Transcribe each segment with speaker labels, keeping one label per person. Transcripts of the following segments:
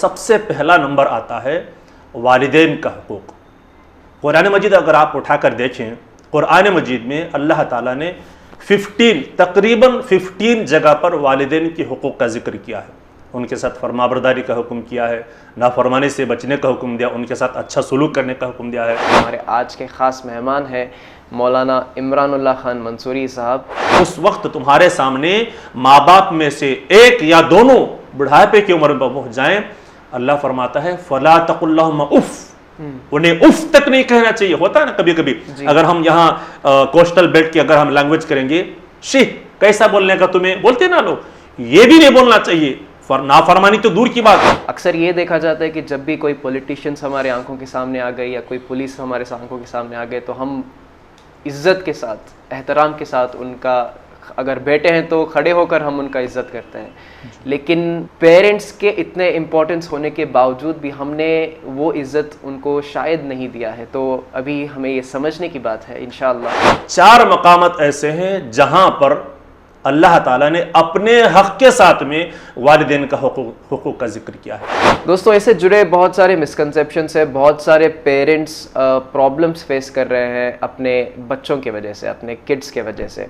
Speaker 1: سب سے پہلا نمبر آتا ہے والدین کا حقوق۔ قرآن مجید اگر آپ اٹھا کر دیکھیں، قرآن مجید میں اللہ تعالیٰ نے تقریباً 15 جگہ پر والدین کے حقوق کا ذکر کیا ہے، ان کے ساتھ فرمانبرداری کا حکم کیا ہے، نافرمانی سے بچنے کا حکم دیا، ان کے ساتھ اچھا سلوک کرنے کا حکم دیا ہے۔
Speaker 2: ہمارے آج کے خاص مہمان ہیں مولانا عمران اللہ خان منصوری صاحب۔
Speaker 1: اس وقت تمہارے سامنے ماں باپ میں سے ایک یا دونوں بڑھاپے کی عمر میں پہنچ جائیں، اللہ فرماتا ہے فَلَا تَقُلْ لَهُمَا اُف، انہیں اف تک نہیں کہنا چاہیے۔ ہوتا ہے نا کبھی کبھی اگر ہم یہاں کوسٹل بیلٹ کی اگر ہم لینگویج کریں گے، شہ کیسا بولنے کا تمہیں، بولتے نا لوگ، یہ بھی نہیں بولنا چاہیے، نافرمانی تو دور کی بات ہے۔
Speaker 2: اکثر یہ دیکھا جاتا ہے کہ جب بھی کوئی پولیٹیشینس ہمارے آنکھوں کے سامنے آ گئے یا کوئی پولیس ہمارے آنکھوں کے سامنے آ گئے تو ہم عزت کے ساتھ، احترام کے ساتھ ان کا، اگر بیٹے ہیں تو کھڑے ہو کر ہم ان کا عزت کرتے ہیں، لیکن پیرنٹس کے اتنے امپورٹنس ہونے کے باوجود بھی ہم نے وہ عزت ان کو شاید نہیں دیا ہے۔ تو ابھی ہمیں یہ سمجھنے کی بات ہے انشاءاللہ۔
Speaker 1: 4 مقامات ایسے ہیں جہاں پر اللہ تعالیٰ نے اپنے حق کے ساتھ میں والدین کا حقوق کا ذکر کیا ہے۔
Speaker 2: دوستوں اس سے جڑے بہت سارے مسکنسیپشنس ہیں، بہت سارے پیرنٹس پرابلمس فیس کر رہے ہیں اپنے بچوں کی وجہ سے، اپنے کڈس کی وجہ سے،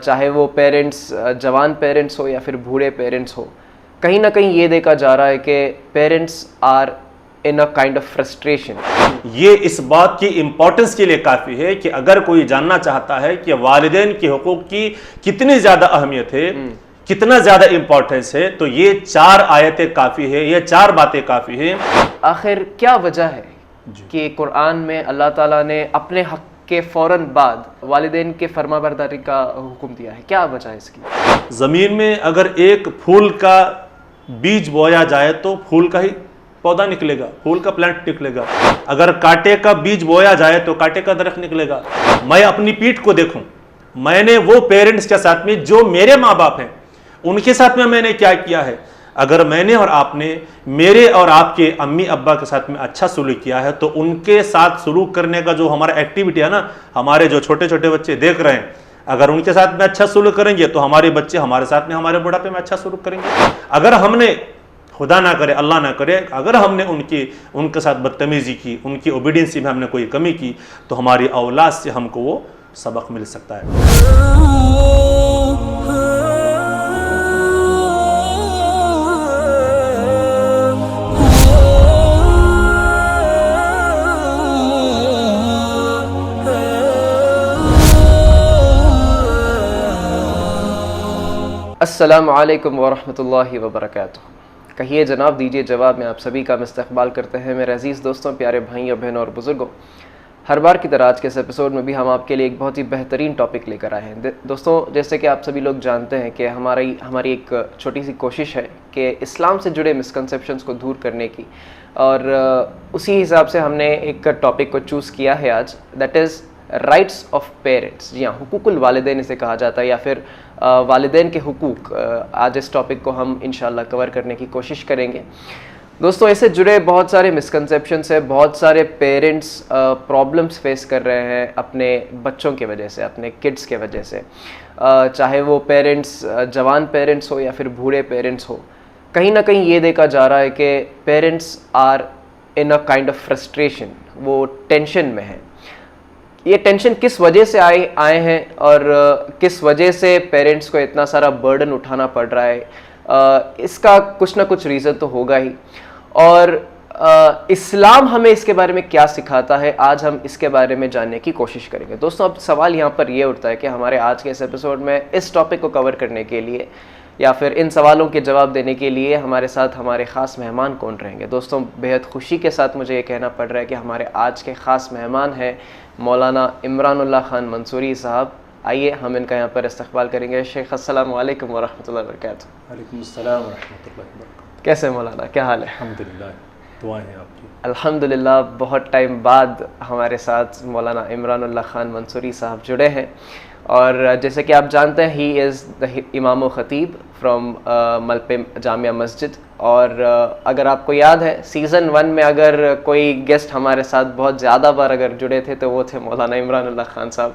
Speaker 2: چاہے وہ پیرنٹس جوان پیرنٹس ہو یا پھر بوڑھے پیرنٹس ہو۔ کہیں نہ کہیں یہ دیکھا جا رہا ہے کہ parents are in a kind of frustration.
Speaker 1: یہ اس بات کی امپورٹنس کے لیے کافی ہے کہ اگر کوئی جاننا چاہتا ہے کہ والدین کے حقوق کی کتنی زیادہ اہمیت ہے، کتنا زیادہ امپورٹنس ہے، تو یہ 4 آیتیں کافی ہے، یہ 4 باتیں کافی ہیں۔
Speaker 2: آخر کیا وجہ ہے کہ قرآن میں اللہ تعالیٰ نے اپنے حق کے فوراً بعد والدین کے فرما برداری کا حکم دیا ہے؟ کیا وجہ ہے اس کی؟
Speaker 1: زمین میں اگر ایک پھول کا بیج بویا جائے تو پھول کا ہی پودا نکلے گا، پھول کا پلانٹ نکلے گا۔ اگر کانٹے کا بیج بویا جائے تو کانٹے کا درخت نکلے گا۔ میں اپنی پیٹھ کو دیکھوں، میں نے وہ پیرنٹس کے ساتھ میں جو میرے ماں باپ ہیں ان کے ساتھ میں نے کیا کیا ہے، اگر میں نے اور آپ نے میرے اور آپ کے امی ابا کے ساتھ میں اچھا سلوک کیا ہے تو ان کے ساتھ سلوک کرنے کا جو ہمارا ایکٹیویٹی ہے نا، ہمارے جو چھوٹے چھوٹے بچے دیکھ رہے ہیں، اگر ان کے ساتھ میں اچھا سلوک کریں گے تو ہمارے بچے ہمارے ساتھ میں ہمارے بڑھاپے میں اچھا سلوک کریں گے۔ اگر ہم نے خدا نہ کرے، اللہ نہ کرے، اگر ہم نے ان کے ساتھ بدتمیزی کی، ان کی اوبیڈینسی میں ہم نے کوئی کمی کی تو ہماری اولاد سے ہم کو وہ سبق مل سکتا ہے۔
Speaker 2: السلام علیکم ورحمۃ اللہ وبرکاتہ۔ کہیے جناب، دیجیے جواب، میں آپ سبھی کا استقبال کرتے ہیں میرے عزیز دوستوں، پیارے بھائیوں، بہنوں اور بزرگوں۔ ہر بار کی طرح آج کے اس ایپیسوڈ میں بھی ہم آپ کے لیے ایک بہت ہی بہترین ٹاپک لے کر آئے ہیں۔ دوستوں جیسے کہ آپ سبھی لوگ جانتے ہیں کہ ہماری ایک چھوٹی سی کوشش ہے کہ اسلام سے جڑے مسکنسیپشنس کو دور کرنے کی، اور اسی حساب سے ہم نے ایک ٹاپک کو چوز کیا ہے آج، that is rights of parents. جی ہاں، حقوق الوالدین اسے کہا جاتا ہے، یا پھر والدین کے حقوق۔ آج اس ٹاپک کو ہم انشاءاللہ کور کرنے کی کوشش کریں گے۔ دوستوں اس سے جڑے بہت سارے مسکنسیپشنس ہیں، بہت سارے پیرنٹس پرابلمس فیس کر رہے ہیں اپنے بچوں کی وجہ سے، اپنے کڈس کی وجہ سے، چاہے وہ پیرنٹس جوان پیرنٹس ہو یا پھر بوڑھے پیرنٹس ہو۔ کہیں نہ کہیں یہ دیکھا جا رہا ہے کہ parents are in a kind of frustration, وہ ٹینشن میں ہیں۔ یہ ٹینشن کس وجہ سے آئے ہیں اور کس وجہ سے پیرنٹس کو اتنا سارا برڈن اٹھانا پڑ رہا ہے، اس کا کچھ نہ کچھ ریزن تو ہوگا ہی۔ اور اسلام ہمیں اس کے بارے میں کیا سکھاتا ہے، آج ہم اس کے بارے میں جاننے کی کوشش کریں گے۔ دوستوں اب سوال یہاں پر یہ اٹھتا ہے کہ ہمارے آج کے اس ایپیسوڈ میں اس ٹاپک کو کور کرنے کے لیے یا پھر ان سوالوں کے جواب دینے کے لیے ہمارے ساتھ ہمارے خاص مہمان کون رہیں گے۔ دوستوں بہت خوشی کے ساتھ مجھے یہ کہنا پڑ رہا ہے کہ ہمارے آج کے خاص مہمان ہیں مولانا عمران اللہ خان منصوری صاحب۔ آئیے ہم ان کا یہاں پر استقبال کریں گے۔ شیخ السلام علیکم ورحمۃ اللہ وبرکاتہ۔
Speaker 1: وعلیکم السلام ورحمۃ اللہ وبرکاتہ۔
Speaker 2: کیسے مولانا، کیا حال ہے؟
Speaker 1: الحمدللہ، دعائیں ہیں آپ کی۔
Speaker 2: الحمدللہ، بہت ٹائم بعد ہمارے ساتھ مولانا عمران اللہ خان منصوری صاحب جڑے ہیں، اور جیسے کہ آپ جانتے ہیں ہی از دا امام و خطیب فرام ملپے جامعہ مسجد۔ اور اگر آپ کو یاد ہے سیزن 1 میں اگر کوئی گیسٹ ہمارے ساتھ بہت زیادہ بار اگر جڑے تھے تو وہ تھے مولانا عمران اللہ خان صاحب۔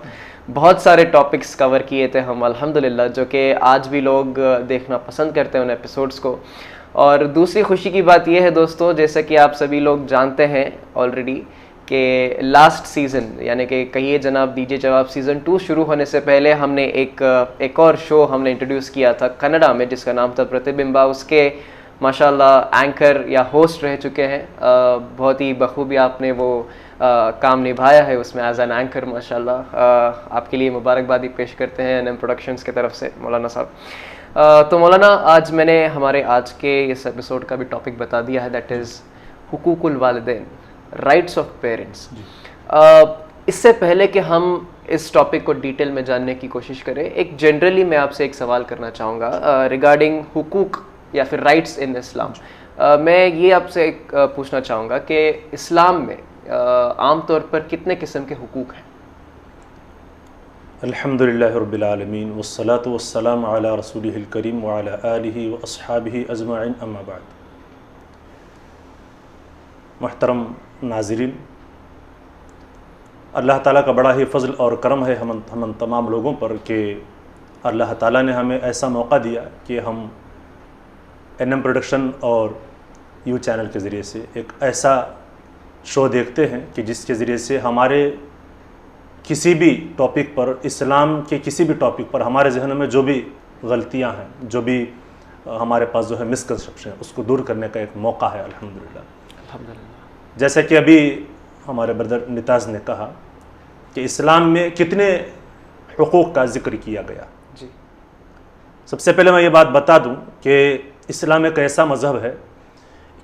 Speaker 2: بہت سارے ٹاپکس کور کیے تھے ہم الحمدللہ، جو کہ آج بھی لوگ دیکھنا پسند کرتے ہیں ان ایپیسوڈس کو۔ اور دوسری خوشی کی بات یہ ہے دوستوں، جیسا کہ آپ سبھی لوگ جانتے ہیں آلریڈی کہ لاسٹ سیزن یعنی کہ کہیے جناب دیجیے جواب سیزن 2 شروع ہونے سے پہلے ہم نے ایک اور شو ہم نے انٹروڈیوس کیا تھا کنڈا میں، جس کا نام تھا پرتیبمبا. اس کے ماشاءاللہ اینکر یا ہوسٹ رہ چکے ہیں. بہت ہی بخوبی آپ نے وہ کام نبھایا ہے اس میں ایز این اینکر. ماشاءاللہ آپ کے لیے مبارکبادی پیش کرتے ہیں NM پروڈکشنز کی طرف سے مولانا صاحب. تو مولانا آج میں نے ہمارے آج کے اس ایپیسوڈ کا بھی ٹاپک بتا دیا ہے، دیٹ از حقوق الوالدین، رائٹس آف پیرنٹس. اس سے پہلے کہ ہم اس ٹاپک کو ڈیٹیل میں جاننے کی کوشش کریں، ایک جنرلی میں آپ سے ایک سوال کرنا چاہوں گا ریگارڈنگ حقوق یا پھر رائٹس ان اسلام. میں یہ آپ سے پوچھنا چاہوں گا کہ اسلام میں عام طور پر کتنے قسم کے حقوق ہیں؟
Speaker 1: الحمدللہ رب العالمین والصلاة والسلام علی رسولہ الکریم وعلی آلہ واصحابہ اجمعین، اما بعد. محترم ناظرین، اللہ تعالیٰ کا بڑا ہی فضل اور کرم ہے ہم تمام لوگوں پر کہ اللہ تعالیٰ نے ہمیں ایسا موقع دیا کہ ہم NM پروڈکشن اور یو چینل کے ذریعے سے ایک ایسا شو دیکھتے ہیں کہ جس کے ذریعے سے ہمارے کسی بھی ٹاپک پر، اسلام کے کسی بھی ٹاپک پر ہمارے ذہن میں جو بھی غلطیاں ہیں، جو بھی ہمارے پاس جو ہے مسکنسیپشن ہے، اس کو دور کرنے کا ایک موقع ہے الحمدللہ. جیسا کہ ابھی ہمارے بردر نتاز نے کہا کہ اسلام میں کتنے حقوق کا ذکر کیا گیا.
Speaker 2: جی،
Speaker 1: سب سے پہلے میں یہ بات بتا دوں کہ اسلام ایک ایسا مذہب ہے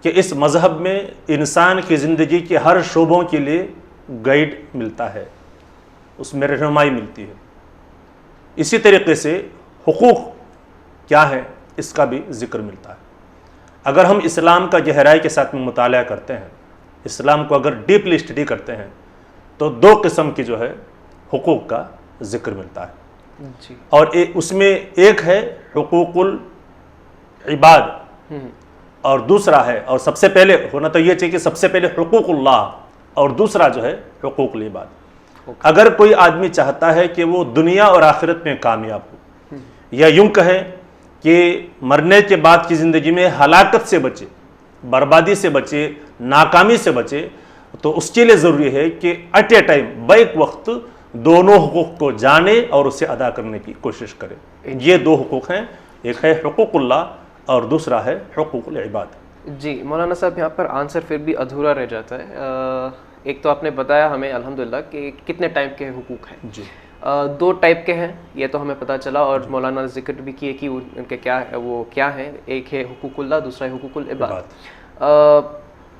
Speaker 1: کہ اس مذہب میں انسان کی زندگی کے ہر شعبوں کے لیے گائیڈ ملتا ہے، اس میں رہنمائی ملتی ہے. اسی طریقے سے حقوق کیا ہے اس کا بھی ذکر ملتا ہے. اگر ہم اسلام کا گہرائی کے ساتھ میں مطالعہ کرتے ہیں، اسلام کو اگر ڈیپلی اسٹڈی کرتے ہیں، تو 2 قسم کی جو ہے حقوق کا ذکر ملتا ہے.
Speaker 2: جی،
Speaker 1: اور اس میں ایک ہے حقوق العباد اور دوسرا ہے، اور سب سے پہلے ہونا تو یہ چاہیے کہ سب سے پہلے حقوق اللہ اور دوسرا جو ہے حقوق العباد. اگر کوئی آدمی چاہتا ہے کہ وہ دنیا اور آخرت میں کامیاب ہو، یا یوں کہیں کہ مرنے کے بعد کی زندگی میں ہلاکت سے بچے، بربادی سے بچے، ناکامی سے بچے، تو اس کے لیے ضروری ہے کہ ایٹ اے ٹائم بیک وقت دونوں حقوق کو جانے اور اسے ادا کرنے کی کوشش کرے. یہ 2 حقوق ہیں، ایک ہے حقوق اللہ اور دوسرا ہے حقوق العباد.
Speaker 2: جی مولانا صاحب، یہاں پر آنسر پھر بھی ادھورا رہ جاتا ہے. ایک تو آپ نے بتایا ہمیں الحمدللہ کہ کتنے ٹائپ کے حقوق ہیں.
Speaker 1: جی،
Speaker 2: 2 ٹائپ کے ہیں، یہ تو ہمیں پتہ چلا، اور مولانا نے ذکر بھی کیے کہ ان کے کیا ہیں. ایک ہے حقوق اللہ، دوسرا ہے حقوق العباد.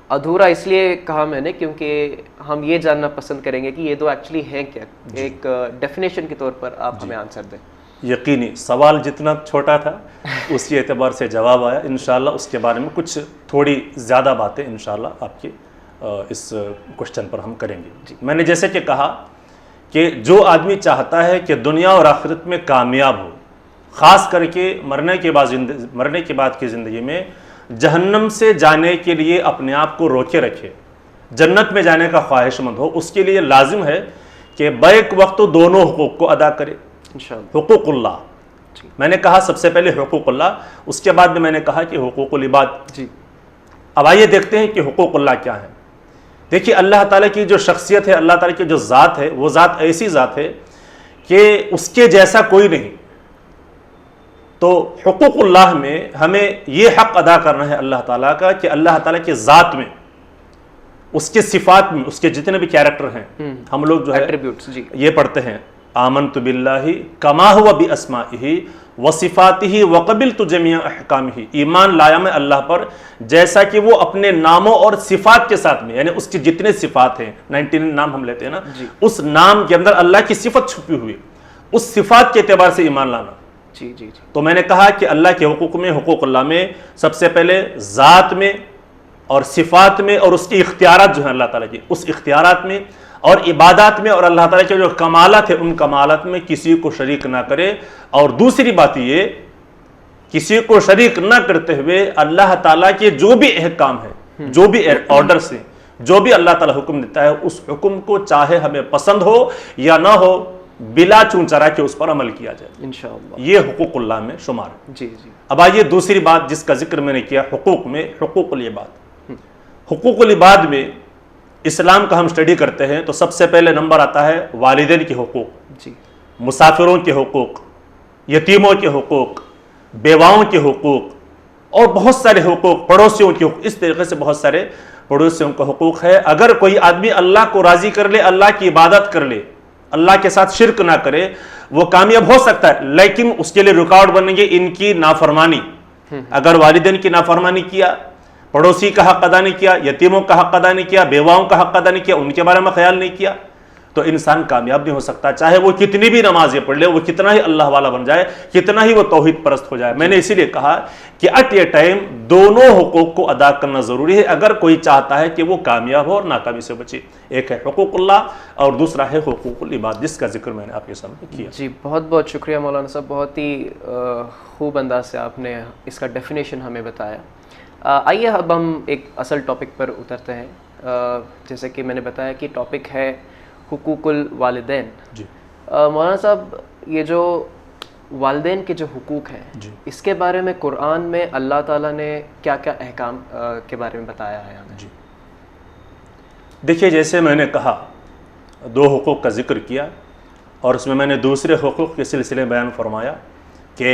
Speaker 2: ادھورا اس لیے کہا میں نے کیونکہ ہم یہ جاننا پسند کریں گے کہ یہ 2 ایکچولی ہیں کیا. ایک ڈیفینیشن کے طور پر آپ ہمیں آنسر دیں.
Speaker 1: یقینی سوال جتنا چھوٹا تھا اسی اعتبار سے جواب آیا. انشاءاللہ اس کے بارے میں کچھ تھوڑی زیادہ باتیں انشاءاللہ آپ کے اس کوشچن پر ہم کریں گے. میں نے جیسے کہ کہا کہ جو آدمی چاہتا ہے کہ دنیا اور آخرت میں کامیاب ہو، خاص کر کے مرنے کے بعد کی زندگی میں جہنم سے جانے کے لیے اپنے آپ کو روکے رکھے، جنت میں جانے کا خواہش مند ہو، اس کے لیے لازم ہے کہ بیک وقت دونوں حقوق کو ادا کرے. حقوق اللہ، میں نے کہا سب سے پہلے حقوق اللہ، اس کے بعد میں نے کہا کہ حقوق العباد. اب آئیے دیکھتے ہیں کہ حقوق اللہ کیا ہے. دیکھیے اللہ تعالیٰ کی جو شخصیت ہے، اللہ تعالیٰ کی جو ذات ہے، وہ ذات ایسی ذات ہے کہ اس کے جیسا کوئی نہیں. تو حقوق اللہ میں ہمیں یہ حق ادا کرنا ہے اللہ تعالیٰ کا کہ اللہ تعالیٰ کی ذات میں، اس کے صفات میں، اس کے جتنے بھی کیریکٹر ہیں، ہم لوگ جو ہے یہ پڑھتے ہیں آمنت باللہ کما ہوا باسمائہ وصفاتہ وقبلت جمیع احکامہ. ایمان لایا میں اللہ پر جیسا کہ وہ اپنے ناموں اور صفات کے ساتھ میں، یعنی اس کی جتنے صفات ہیں، 99 نام ہم لیتے ہیں نا، اس نام کے اندر اللہ کی صفت چھپی ہوئی، اس صفات کے اعتبار سے ایمان لانا. تو میں نے کہا کہ اللہ کے حقوق میں، حقوق اللہ میں سب سے پہلے ذات میں اور صفات میں اور اس کی اختیارات جو ہیں اللہ تعالیٰ کی، اس اختیارات میں اور عبادات میں، اور اللہ تعالیٰ کے جو کمالات ہیں ان کمالات میں کسی کو شریک نہ کرے. اور دوسری بات یہ، کسی کو شریک نہ کرتے ہوئے اللہ تعالیٰ کے جو بھی احکام ہیں، جو بھی آرڈرز ہیں، جو بھی اللہ تعالیٰ حکم دیتا ہے، اس حکم کو چاہے ہمیں پسند ہو یا نہ ہو، بلا چون چرا کے اس پر عمل کیا جائے.
Speaker 2: انشاءاللہ
Speaker 1: یہ حقوق اللہ میں شمار ہے.
Speaker 2: جی جی.
Speaker 1: اب آئیے دوسری بات جس کا ذکر میں نے کیا حقوق میں، حقوق العباد. حقوق العباد میں اسلام کا ہم اسٹڈی کرتے ہیں تو سب سے پہلے نمبر آتا ہے والدین کے حقوق،
Speaker 2: جی،
Speaker 1: مسافروں کے حقوق، یتیموں کے حقوق، بیواؤں کے حقوق اور بہت سارے حقوق، پڑوسیوں کے حقوق. اس طریقے سے بہت سارے پڑوسیوں کا حقوق ہے. اگر کوئی آدمی اللہ کو راضی کر لے، اللہ کی عبادت کر لے، اللہ کے ساتھ شرک نہ کرے، وہ کامیاب ہو سکتا ہے. لیکن اس کے لیے رکاوٹ بنیں گے ان کی نافرمانی. اگر والدین کی نافرمانی کیا، پڑوسی کا حق ادا نہیں کیا، یتیموں کا حق ادا نہیں کیا، بیواؤں کا حق ادا نہیں کیا، ان کے بارے میں خیال نہیں کیا، تو انسان کامیاب نہیں ہو سکتا. چاہے وہ کتنی بھی نمازیں پڑھ لے، وہ کتنا ہی اللہ والا بن جائے، کتنا ہی وہ توحید پرست ہو جائے. میں نے اسی لیے کہا کہ ایٹ اے ٹائم دونوں حقوق کو ادا کرنا ضروری ہے اگر کوئی چاہتا ہے کہ وہ کامیاب ہو اور ناکامی سے بچے. ایک ہے حقوق اللہ اور دوسرا ہے حقوق العباد، جس کا ذکر میں نے آپ کے سامنے کیا.
Speaker 2: جی بہت بہت شکریہ مولانا صاحب، بہت ہی خوب انداز سے آپ نے اس کا ڈیفینیشن ہمیں بتایا. آئیے اب ہم ایک اصل ٹاپک پر اترتے ہیں. جیسے کہ میں نے بتایا کہ ٹاپک ہے حقوق الوالدین.
Speaker 1: جی
Speaker 2: مولانا صاحب، یہ جو والدین کے جو حقوق ہیں،
Speaker 1: جی،
Speaker 2: اس کے بارے میں قرآن میں اللہ تعالیٰ نے کیا کیا احکام کے بارے میں بتایا ہے ہمیں؟
Speaker 1: جی دیکھیے، جیسے میں نے کہا دو حقوق کا ذکر کیا اور اس میں نے دوسرے حقوق کے سلسلے میں بیان فرمایا کہ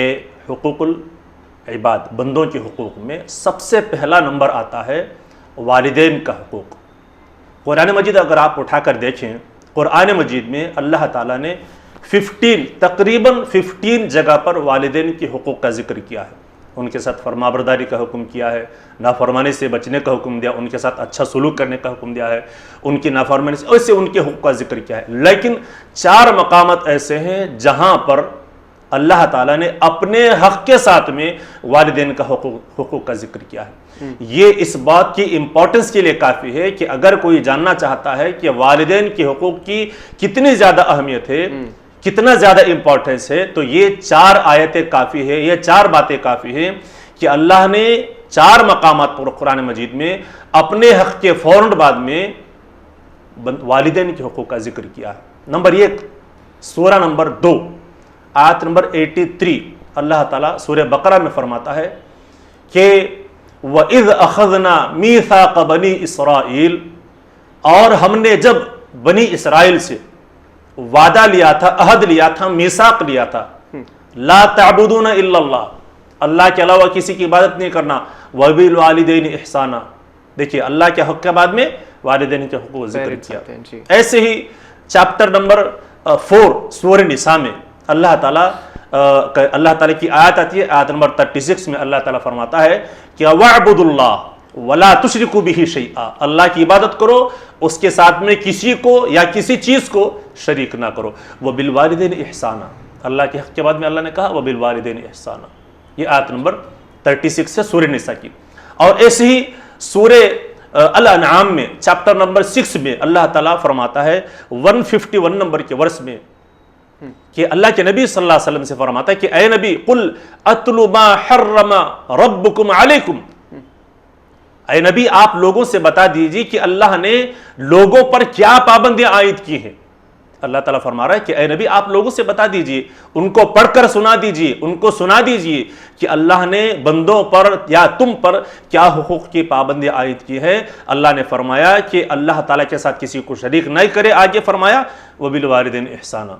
Speaker 1: حقوق العباد، بندوں کے حقوق میں سب سے پہلا نمبر آتا ہے والدین کا حقوق. قرآن مجید اگر آپ اٹھا کر دیکھیں، قرآن مجید میں اللہ تعالیٰ نے تقریباً 15 جگہ پر والدین کے حقوق کا ذکر کیا ہے. ان کے ساتھ فرمانبرداری کا حکم کیا ہے، نافرمانی سے بچنے کا حکم دیا، ان کے ساتھ اچھا سلوک کرنے کا حکم دیا ہے، ان کی نافرمانی سے ایسے ان کے حقوق کا ذکر کیا ہے. لیکن 4 مقامات ایسے ہیں جہاں پر اللہ تعالیٰ نے اپنے حق کے ساتھ میں والدین کا حقوق کا ذکر کیا ہے. یہ اس بات کی امپورٹنس کے لیے کافی ہے کہ اگر کوئی جاننا چاہتا ہے کہ والدین کے حقوق کی کتنی زیادہ اہمیت ہے، کتنا زیادہ امپورٹنس ہے، تو یہ 4 آیتیں کافی ہے، یہ 4 باتیں کافی ہیں کہ اللہ نے 4 مقامات پر قرآن مجید میں اپنے حق کے فوراً بعد میں والدین کے حقوق کا ذکر کیا ہے. نمبر 1 سورہ نمبر 2 آیت نمبر 83 اللہ تعالیٰ سورہ بقرہ میں فرماتا ہے کہ وَإِذْ أَخَذْنَا مِيثَاقَ بَنِي إِسْرَائِيل، اور ہم نے جب بنی اسرائیل سے وعدہ لیا تھا، عہد لیا تھا، میثاق لیا تھا، لا تعبدون الا اللہ، اللہ کے علاوہ کسی کی عبادت نہیں کرنا، وَبِالْوَالِدَيْنِ إِحْسَانًا. دیکھیے اللہ کے حق کے بعد میں والدین کے حقوق ذکر کیا. ایسے ہی چیپٹر نمبر 4 سورہ نساء میں اللہ تعالیٰ کی آیت آتی ہے، آیت نمبر 36 میں اللہ تعالیٰ فرماتا ہے کہ وَاعْبُدُوا اللَّهَ وَلَا تُشْرِكُوا بِهِ شَيْئًا، اللہ کی عبادت کرو، اس کے ساتھ میں کسی کو یا کسی چیز کو شریک نہ کرو. وَبِالْوَالِدَيْنِ إِحْسَانًا، اللہ کے حق کے بعد میں اللہ نے کہا وَبِالْوَالِدَيْنِ إِحْسَانًا. یہ آیت نمبر 36 ہے سورہ نساء کی. اور ایسے ہی سورہ الانعام میں چیپٹر نمبر 6 میں اللہ تعالیٰ فرماتا ہے 151 نمبر کے ورس میں کہ اللہ کے نبی صلی اللہ علیہ وسلم سے فرماتا ہے کہ اے نبی قل اتلو ما حرم ربکم علیکم، اے نبی آپ لوگوں سے بتا دیجیے کہ اللہ نے لوگوں پر کیا پابندیاں عائد کی ہیں. اللہ تعالیٰ فرما رہا ہے کہ اے نبی آپ لوگوں سے بتا دیجیے، ان کو پڑھ کر سنا دیجیے، ان کو سنا دیجیے کہ اللہ نے بندوں پر یا تم پر کیا حقوق کی پابندی عائد کی ہے. اللہ نے فرمایا کہ اللہ تعالیٰ کے ساتھ کسی کو شریک نہیں کرے. آگے فرمایا وَبِالْوَالِدَيْنِ إِحْسَانًا،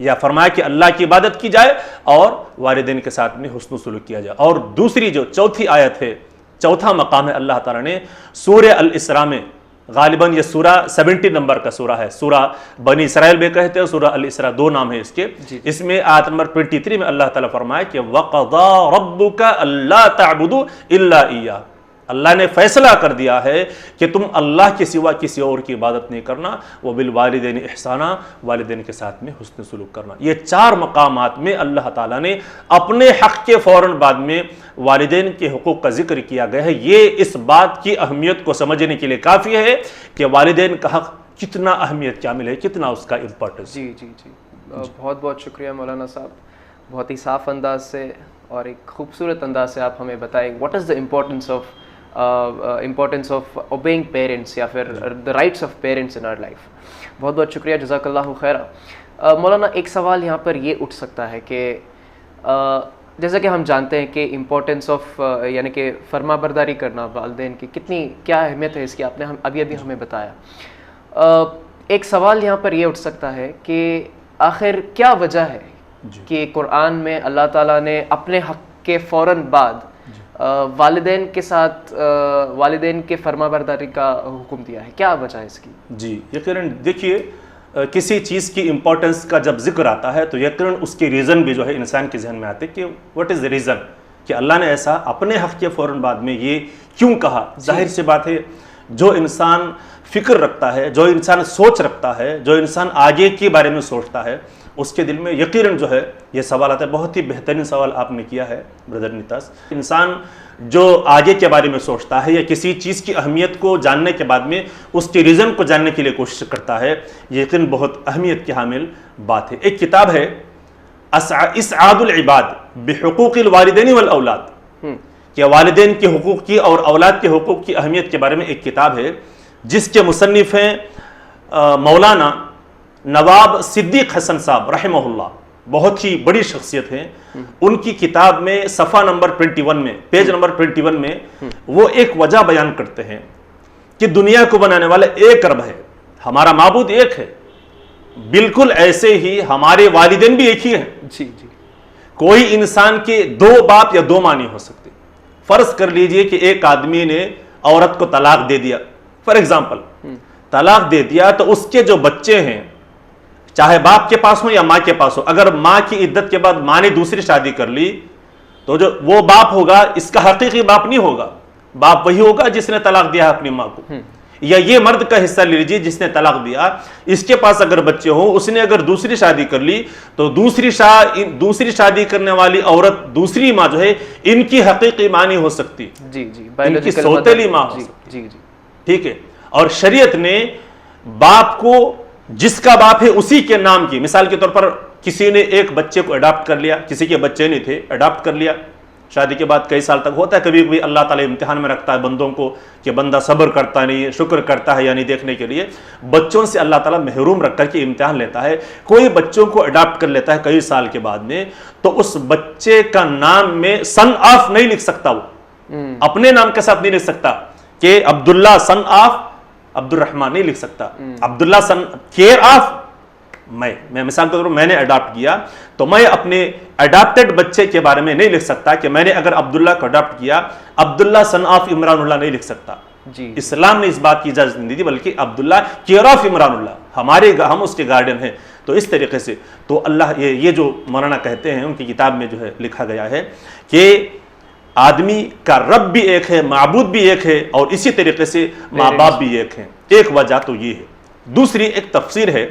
Speaker 1: یا فرمایا کہ اللہ کی عبادت کی جائے اور والدین کے ساتھ میں حسن و سلوک کیا جائے. اور دوسری جو چوتھی آیت ہے، چوتھا مقام ہے، اللہ تعالیٰ نے سورہ الاسراء میں، غالباً یہ سورہ 70 نمبر کا سورہ ہے، سورہ بنی اسرائیل بھی کہتے ہیں، سورہ الاسراء 2 نام ہے اس کے. اس میں آیت نمبر 23 میں اللہ تعالیٰ فرمایا کہ وَقَضَى رَبُّكَ أَلَّا تَعْبُدُوا إِلَّا إِيَّاهُ، اللہ نے فیصلہ کر دیا ہے کہ تم اللہ کے سوا کسی اور کی عبادت نہیں کرنا. وَبِالْوَالِدَيْنِ إِحْسَانًا، والدین کے ساتھ میں حسن سلوک کرنا. یہ 4 مقامات میں اللہ تعالیٰ نے اپنے حق کے فوراً بعد میں والدین کے حقوق کا ذکر کیا گیا ہے. یہ اس بات کی اہمیت کو سمجھنے کے لیے کافی ہے کہ والدین کا حق کتنا اہمیت کامل ہے، کتنا اس کا امپورٹنس.
Speaker 2: جی جی جی بہت بہت شکریہ مولانا صاحب، بہت ہی صاف انداز سے اور ایک خوبصورت انداز سے آپ ہمیں بتائیں what is the importance of obeying parents یا پھر the rights of parents in our life. بہت بہت شکریہ، جزاک اللہ خیرہ. مولانا ایک سوال یہاں پر یہ اٹھ سکتا ہے کہ جیسا کہ ہم جانتے ہیں کہ امپورٹنس آف یعنی کہ فرما برداری کرنا والدین کی کیا اہمیت ہے اس کی، آپ نے ابھی ہمیں بتایا. ایک سوال یہاں پر یہ اٹھ سکتا ہے کہ آخر کیا وجہ ہے کہ قرآن میں اللہ تعالیٰ نے اپنے حق کے فوراً بعد والدین کے ساتھ والدین کے فرما برداری کا حکم دیا ہے؟ کیا وجہ ہے اس کی؟
Speaker 1: جی یقیناً دیکھیے کسی چیز کی امپورٹنس کا جب ذکر آتا ہے تو یقیناً اس کی ریزن بھی جو ہے انسان کے ذہن میں آتے کہ واٹ از دا ریزن، کہ اللہ نے ایسا اپنے حق کے فوراً بعد میں یہ کیوں کہا. ظاہر سی بات ہے جو انسان فکر رکھتا ہے، جو انسان سوچ رکھتا ہے، جو انسان آگے کے بارے میں سوچتا ہے، اس کے دل میں یقیناً جو ہے یہ سوال آتا ہے. بہت ہی بہترین سوال آپ نے کیا ہے بردر نیتاس. انسان جو آگے کے بارے میں سوچتا ہے یا کسی چیز کی اہمیت کو جاننے کے بعد میں اس کے ریزن کو جاننے کے لیے کوشش کرتا ہے، یقیناً بہت اہمیت کی حامل بات ہے. ایک کتاب ہے اسعاد العباد بحقوق الوالدین والاولاد، کہ والدین کے حقوق کی اور اولاد کے حقوق کی اہمیت کے بارے میں ایک کتاب ہے جس کے مصنف ہیں مولانا نواب صدیق حسن صاحب رحمہ اللہ. بہت ہی بڑی شخصیت ہیں. ان کی کتاب میں صفحہ نمبر 21 میں، پیج نمبر 21 میں وہ ایک وجہ بیان کرتے ہیں کہ دنیا کو بنانے والا ایک رب ہے، ہمارا معبود ایک ہے، بالکل ایسے ہی ہمارے والدین بھی ایک ہی ہیں.
Speaker 2: جی
Speaker 1: کوئی انسان کے دو باپ یا دو ماں نہیں ہو سکتے. فرض کر لیجئے کہ ایک آدمی نے عورت کو طلاق دے دیا، فار ایگزامپل طلاق دے دیا، تو اس کے جو بچے ہیں چاہے باپ کے پاس ہو یا ماں کے پاس ہو، اگر ماں کی عدت کے بعد ماں نے دوسری شادی کر لی تو جو وہ باپ ہوگا اس کا حقیقی باپ نہیں ہوگا. باپ وہی ہوگا جس نے طلاق دیا اپنی ماں کو. یا یہ مرد کا حصہ لے لیجیے جس نے طلاق دیا، اس کے پاس اگر بچے ہوں، اس نے اگر دوسری شادی کر لی تو دوسری شادی کرنے والی عورت دوسری ماں جو ہے ان کی حقیقی ماں نہیں ہو سکتی، ان کی سوتیلی ماں ہو سکتی. ٹھیک ہے. اور شریعت نے باپ کو جس کا باپ ہے اسی کے نام کی، مثال کے طور پر کسی نے ایک بچے کو اڈاپٹ کر لیا، کسی کے بچے نہیں تھے، اڈاپٹ کر لیا، شادی کے بعد کئی سال تک ہوتا ہے، کبھی کبھی اللہ تعالیٰ امتحان میں رکھتا ہے بندوں کو کہ بندہ صبر کرتا نہیں ہے، شکر کرتا ہے یا نہیں دیکھنے کے لیے. بچوں سے اللہ تعالیٰ محروم رکھ کر کے امتحان لیتا ہے. کوئی بچوں کو اڈاپٹ کر لیتا ہے کئی سال کے بعد میں، تو اس بچے کا نام میں سن آف نہیں لکھ سکتا، وہ اپنے نام کے ساتھ نہیں لکھ سکتا کہ عبداللہ سن آف عبد الرحمن نہیں لکھ سکتا. عبداللہ سن کیئر آف میں مثال کے طور پر میں نے اڈاپٹ کیا تو میں اپنے اڈاپٹڈ بچے کے بارے میں نہیں لکھ سکتا کہ میں نے اگر عبداللہ کو اڈاپٹ کیا عبداللہ سن آف عمران اللہ نہیں لکھ سکتا. اسلام نے اس بات کی اجازت نہیں دی، بلکہ عبداللہ کیئر آف عمران اللہ، ہم اس کے گارڈین ہیں. تو اس طریقے سے تو اللہ یہ جو مولانا کہتے ہیں ان کی کتاب میں جو ہے لکھا گیا ہے کہ آدمی کا رب بھی ایک ہے، معبود بھی ایک ہے، اور اسی طریقے سے ماں باپ بھی ایک ہیں. ایک وجہ تو یہ ہے. دوسری ایک تفسیر ہے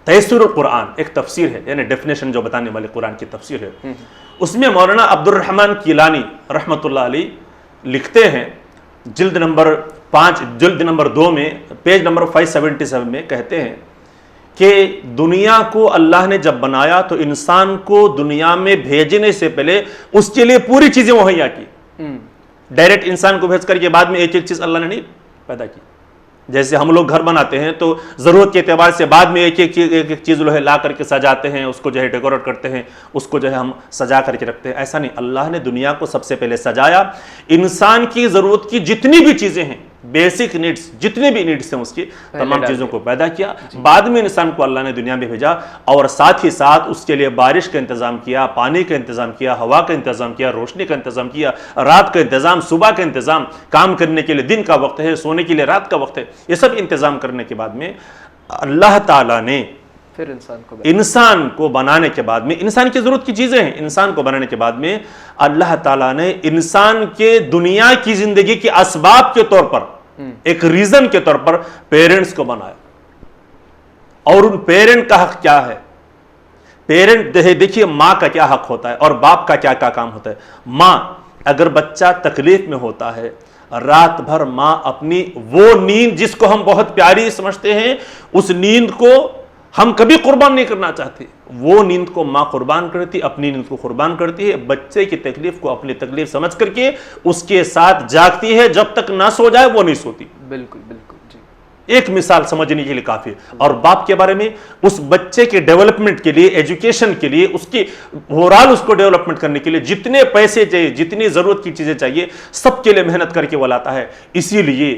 Speaker 1: تیسر القرآن، ایک تفسیر ہے یعنی ڈیفینیشن جو بتانے والے قرآن کی تفسیر ہے. اس میں مولانا عبد الرحمن کیلانی رحمۃ اللہ علیہ لکھتے ہیں جلد نمبر 5 جلد نمبر 2 میں پیج نمبر 577 میں کہتے ہیں کہ دنیا کو اللہ نے جب بنایا تو انسان کو دنیا میں بھیجنے سے پہلے اس کے لیے پوری چیزیں مہیا کی. ڈائریکٹ انسان کو بھیج کر کے بعد میں ایک ایک چیز اللہ نے نہیں پیدا کی. جیسے ہم لوگ گھر بناتے ہیں تو ضرورت کے اعتبار سے بعد میں ایک ایک چیز جو ہے لا کر کے سجاتے ہیں، اس کو جو ہے ڈیکوریٹ کرتے ہیں، اس کو جو ہے ہم سجا کر کے رکھتے ہیں. ایسا نہیں، اللہ نے دنیا کو سب سے پہلے سجایا. انسان کی ضرورت کی جتنی بھی چیزیں ہیں، بیسک نیڈز جتنے بھی نیڈز ہیں اس کی تمام چیزوں کو پیدا کیا. بعد میں انسان کو اللہ نے دنیا میں بھیجا اور ساتھ ہی ساتھ اس کے لیے بارش کا انتظام کیا، پانی کا انتظام کیا، ہوا کا انتظام کیا، روشنی کا انتظام کیا، رات کا انتظام، صبح کا انتظام، کام کرنے کے لیے دن کا وقت ہے، سونے کے لیے رات کا وقت ہے. یہ سب انتظام کرنے کے بعد میں اللہ تعالیٰ نے پھر انسان کو بنانے کے بعد میں، انسان کی ضرورت کی چیزیں ہیں، انسان کو بنانے کے بعد میں اللہ تعالیٰ نے انسان کے دنیا کی زندگی کے اسباب کے طور پر ایک ریزن کے طور پر پیرنٹس کو بنایا. اور ان پیرنٹ کا حق کیا ہے؟ پیرنٹ دیکھیے ماں کا کیا حق ہوتا ہے اور باپ کا کیا کام ہوتا ہے. ماں اگر بچہ تکلیف میں ہوتا ہے، رات بھر ماں اپنی وہ نیند جس کو ہم بہت پیاری سمجھتے ہیں، اس نیند کو ہم کبھی قربان نہیں کرنا چاہتے، وہ نیند کو ماں قربان کرتی، اپنی نیند کو قربان کرتی ہے. بچے کی تکلیف کو اپنی تکلیف سمجھ کر کے اس کے ساتھ جاگتی ہے، جب تک نہ سو جائے وہ نہیں سوتی.
Speaker 2: بالکل بالکل جی.
Speaker 1: ایک مثال سمجھنے کے لیے کافی ہے. اور باپ کے بارے میں اس بچے کے ڈیولپمنٹ کے لیے, ایجوکیشن کے لیے, اس کی اوورال اس کو ڈیولپمنٹ کرنے کے لیے جتنے پیسے چاہیے, جتنی ضرورت کی چیزیں چاہیے, سب کے لیے محنت کر کے وہ لاتا ہے. اسی لیے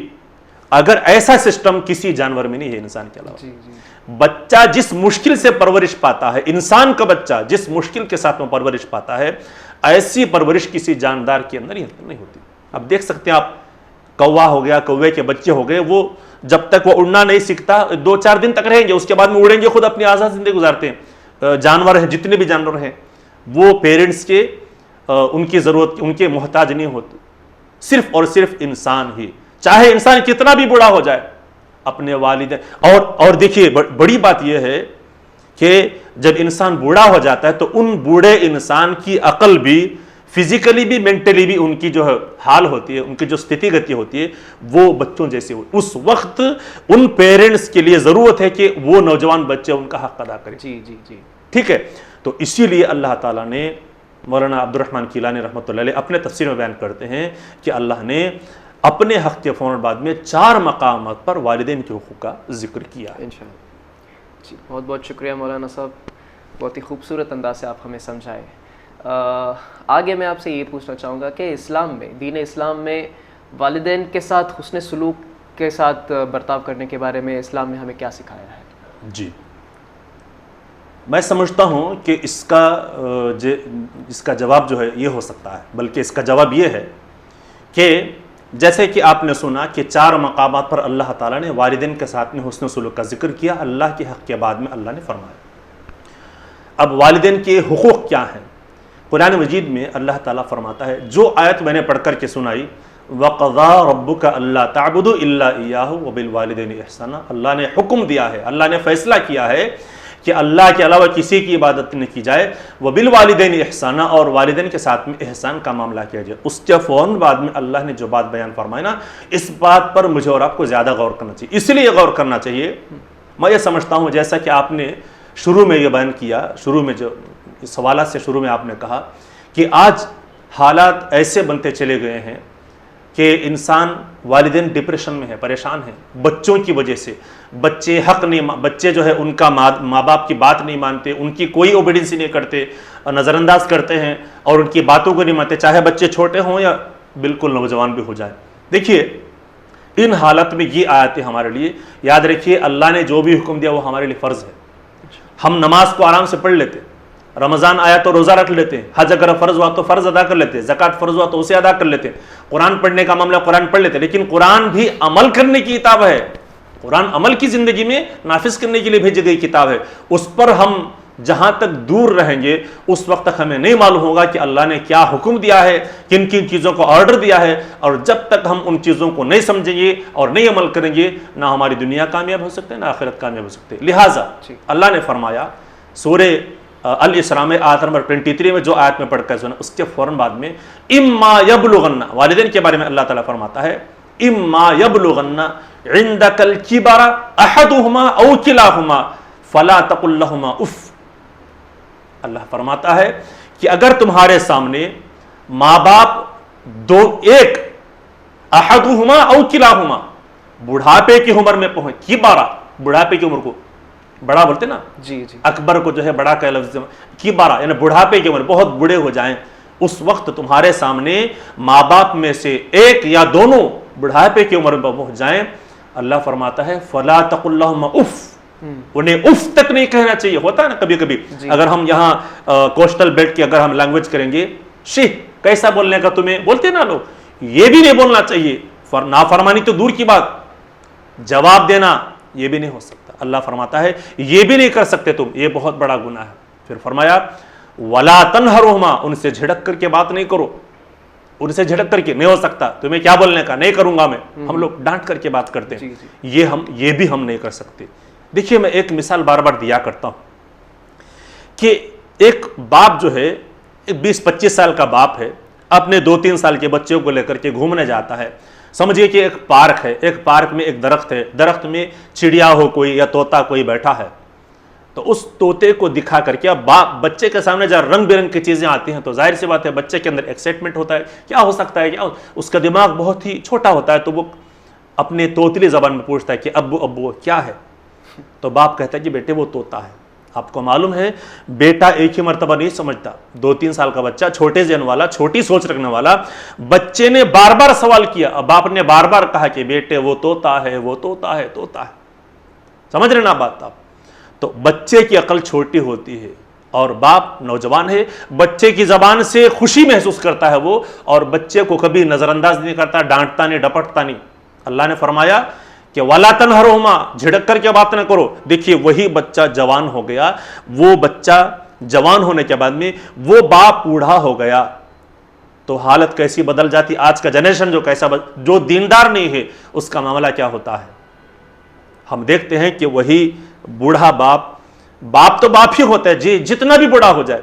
Speaker 1: اگر ایسا سسٹم کسی جانور میں نہیں ہے انسان کے علاوہ, بچہ جس مشکل سے پرورش پاتا ہے, انسان کا بچہ جس مشکل کے ساتھ میں پرورش پاتا ہے, ایسی پرورش کسی جاندار کے اندر نہیں ہوتی. اب دیکھ سکتے ہیں آپ, کوا ہو گیا, کوے کے بچے ہو گئے, وہ جب تک وہ اڑنا نہیں سیکھتا 2-4 دن تک رہیں گے, اس کے بعد میں اڑیں گے, خود اپنی آزاد زندگی گزارتے ہیں. جانور ہیں, جتنے بھی جانور ہیں, وہ پیرنٹس کے ان کی ضرورت, ان کے محتاج نہیں ہوتے. صرف اور صرف انسان ہی, چاہے انسان کتنا بھی بوڑھا ہو جائے, اپنے والدین اور دیکھیے بڑی بات یہ ہے کہ جب انسان بوڑھا ہو جاتا ہے تو ان بوڑھے انسان کی عقل بھی, فزیکلی بھی, مینٹلی بھی, ان کی جو حال ہوتی ہے, ان کی جو استھتی گتی ہوتی ہے, وہ بچوں جیسے ہو. اس وقت ان پیرنٹس کے لیے ضرورت ہے کہ وہ نوجوان بچے ان کا حق ادا کریں. ٹھیک ہے. تو اسی لیے اللہ تعالیٰ نے, مولانا عبد الرحمن کیلانی رحمۃ اللہ علیہ اپنے تفسیر میں بیان کرتے ہیں کہ اللہ نے اپنے حق کے فوراً بعد میں 4 مقامات پر والدین کے حقوق کا ذکر کیا.
Speaker 2: انشاءاللہ. جی بہت بہت شکریہ مولانا صاحب, بہت ہی خوبصورت انداز سے آپ ہمیں سمجھائے. آگے میں آپ سے یہ پوچھنا چاہوں گا کہ اسلام میں, دین اسلام میں والدین کے ساتھ حسن سلوک کے ساتھ برتاؤ کرنے کے بارے میں اسلام نے ہمیں کیا سکھایا ہے؟
Speaker 1: جی, میں سمجھتا ہوں کہ اس کا جواب جو ہے یہ ہو سکتا ہے, بلکہ اس کا جواب یہ ہے کہ جیسے کہ آپ نے سنا کہ 4 مقامات پر اللہ تعالیٰ نے والدین کے ساتھ میں حسن سلوک کا ذکر کیا, اللہ کے حق کے بعد میں اللہ نے فرمایا. اب والدین کے حقوق کیا ہیں؟ قرآن مجید میں اللہ تعالیٰ فرماتا ہے, جو آیت میں نے پڑھ کر کے سنائی, وَقَضَىٰ رَبُّكَ أَلَّا تَعْبُدُوا إِلَّا إِيَّاهُ وَبِالْوَالِدَيْنِ إِحْسَانًا. اللہ نے حکم دیا ہے, اللہ نے فیصلہ کیا ہے کہ اللہ کے علاوہ کسی کی عبادت نہ کی جائے, وَبِالْوَالِدَيْنِ إِحْسَانًا, اور والدین کے ساتھ میں احسان کا معاملہ کیا جائے. اس کے فوراً بعد میں اللہ نے جو بات بیان فرمائی نا, اس بات پر مجھے اور آپ کو زیادہ غور کرنا چاہیے. اس لیے غور کرنا چاہیے, میں یہ سمجھتا ہوں جیسا کہ آپ نے شروع میں یہ بیان کیا, شروع میں جو سوالات سے شروع میں آپ نے کہا کہ آج حالات ایسے بنتے چلے گئے ہیں کہ انسان, والدین ڈپریشن میں ہے, پریشان ہیں بچوں کی وجہ سے. بچے جو ہے ان کا ماں باپ کی بات نہیں مانتے, ان کی کوئی اوبیڈینس نہیں کرتے, نظر انداز کرتے ہیں اور ان کی باتوں کو نہیں مانتے, چاہے بچے چھوٹے ہوں یا بالکل نوجوان بھی ہو جائیں. دیکھیے ان حالت میں یہ آیتیں ہمارے لیے, یاد رکھیے اللہ نے جو بھی حکم دیا وہ ہمارے لیے فرض ہے. ہم نماز کو آرام سے پڑھ لیتے, رمضان آیا تو روزہ رکھ لیتے ہیں, حج اگر فرض ہوا تو فرض ادا کر لیتے ہیں, زکوٰۃ فرض ہوا تو اسے ادا کر لیتے ہیں, قرآن پڑھنے کا معاملہ قرآن پڑھ لیتے ہیں. لیکن قرآن بھی عمل کرنے کی کتاب ہے, قرآن عمل کی زندگی میں نافذ کرنے کے لیے بھیجی گئی کتاب ہے. اس پر ہم جہاں تک دور رہیں گے اس وقت تک ہمیں نہیں معلوم ہوگا کہ اللہ نے کیا حکم دیا ہے, کن کن چیزوں کو آرڈر دیا ہے. اور جب تک ہم ان چیزوں کو نہیں سمجھیں گے اور نہیں عمل کریں گے, نہ ہماری دنیا کامیاب ہو سکتے نہ آخرت کامیاب ہو سکتے. لہٰذا اللہ نے فرمایا سورہ الاسراء میں آیت نمبر 23 میں جو آیت میں پڑھ کر سنا, اس کے فوراً بعد میں اما یبلغن, والدین کے بارے میں اللہ تعالیٰ فرماتا ہے اما یبلغن عندک الکبر احدہما او کلاہما فلا تقل لہما اف. اللہ فرماتا ہے کہ اگر تمہارے سامنے ماں باپ ایک احدہما او کلاہما بڑھاپے کی عمر میں پہنچ, کبارہ بڑھاپے کی عمر کو بڑا بولتے نا,
Speaker 2: جی
Speaker 1: اکبر کو جو ہے بڑا کا لفظ, کبارہ یعنی بڑھاپے کی عمر, بہت بوڑھے ہو جائیں, اس وقت تمہارے سامنے ماں باپ میں سے ایک یا دونوں بڑھاپے کی عمر میں پہنچ جائیں, اللہ فرماتا ہے فلا تقل لہما اف, انہیں اف تک نہیں کہنا چاہیے. ہوتا ہے نا کبھی کبھی اگر ہم یہاں کوسٹل بیلٹ کی اگر ہم لینگویج کریں گے, شہ کیسا بولنے کا تمہیں, بولتے نا لوگ, یہ بھی نہیں بولنا چاہیے. نافرمانی تو دور کی بات, جواب دینا یہ بھی نہیں ہو سکتا. اللہ فرماتا ہے یہ بھی نہیں کر سکتے تم, یہ بہت بڑا گناہ ہے. پھر فرمایا ولا تنہرہما, ان سے جھڑک کر کے بات نہیں کرو, ان سے جھڑک کر کے نہیں ہو سکتا, تمہیں کیا بولنے کا, نہیں کروں گا میں. ہم لوگ ڈانٹ کر کے بات کرتے ہیں, یہ بھی ہم نہیں کر سکتے. دیکھیے میں ایک مثال بار بار دیا کرتا ہوں کہ ایک باپ جو ہے 20-25 سال کا باپ ہے, اپنے 2-3 سال کے بچوں کو لے کر کے گھومنے جاتا ہے. سمجھیے کہ ایک پارک ہے, ایک پارک میں ایک درخت ہے, درخت میں چڑیا ہو کوئی یا طوطا کوئی بیٹھا ہے, تو اس طوطے کو دکھا کر کے اب بچے کے سامنے جب رنگ برنگ کی چیزیں آتی ہیں تو ظاہر سی بات ہے بچے کے اندر ایکسائٹمنٹ ہوتا ہے, کیا ہو سکتا ہے, کیا اس کا دماغ بہت ہی چھوٹا ہوتا ہے, تو وہ اپنے توتلی زبان میں پوچھتا ہے کہ ابو ابو کیا ہے؟ تو باپ کہتا ہے کہ بیٹے وہ طوطا ہے۔ آپ کو معلوم ہے بیٹا ایک ہی مرتبہ نہیں سمجھتا، 2-3 سال کا بچہ، چھوٹے ذہن والا، چھوٹی سوچ رکھنے والا، بچے نے بار بار سوال کیا، اب باپ نے بار بار کہا کہ بیٹے وہ طوطا ہے، وہ طوطا ہے، طوطا ہے۔ سمجھ رہے نا بات آپ؟ تو بچے کی عقل چھوٹی ہوتی ہے اور باپ نوجوان ہے، بچے کی زبان سے خوشی محسوس کرتا ہے وہ، اور بچے کو کبھی نظر انداز نہیں کرتا، ڈانٹتا نہیں، ڈپٹتا نہیں۔ اللہ نے فرمایا کہ وَلَا تَنْهَرْهُمَا، جھڑک کر کے بات نہ کرو۔ دیکھیے وہی بچہ جوان ہو گیا، وہ بچہ جوان ہونے کے بعد میں وہ باپ بوڑھا ہو گیا تو حالت کیسی بدل جاتی۔ آج کا جنریشن جو دیندار نہیں ہے اس کا معاملہ کیا ہوتا ہے؟ ہم دیکھتے ہیں کہ وہی بوڑھا باپ تو باپ ہی ہوتا ہے جی، جتنا بھی بوڑھا ہو جائے۔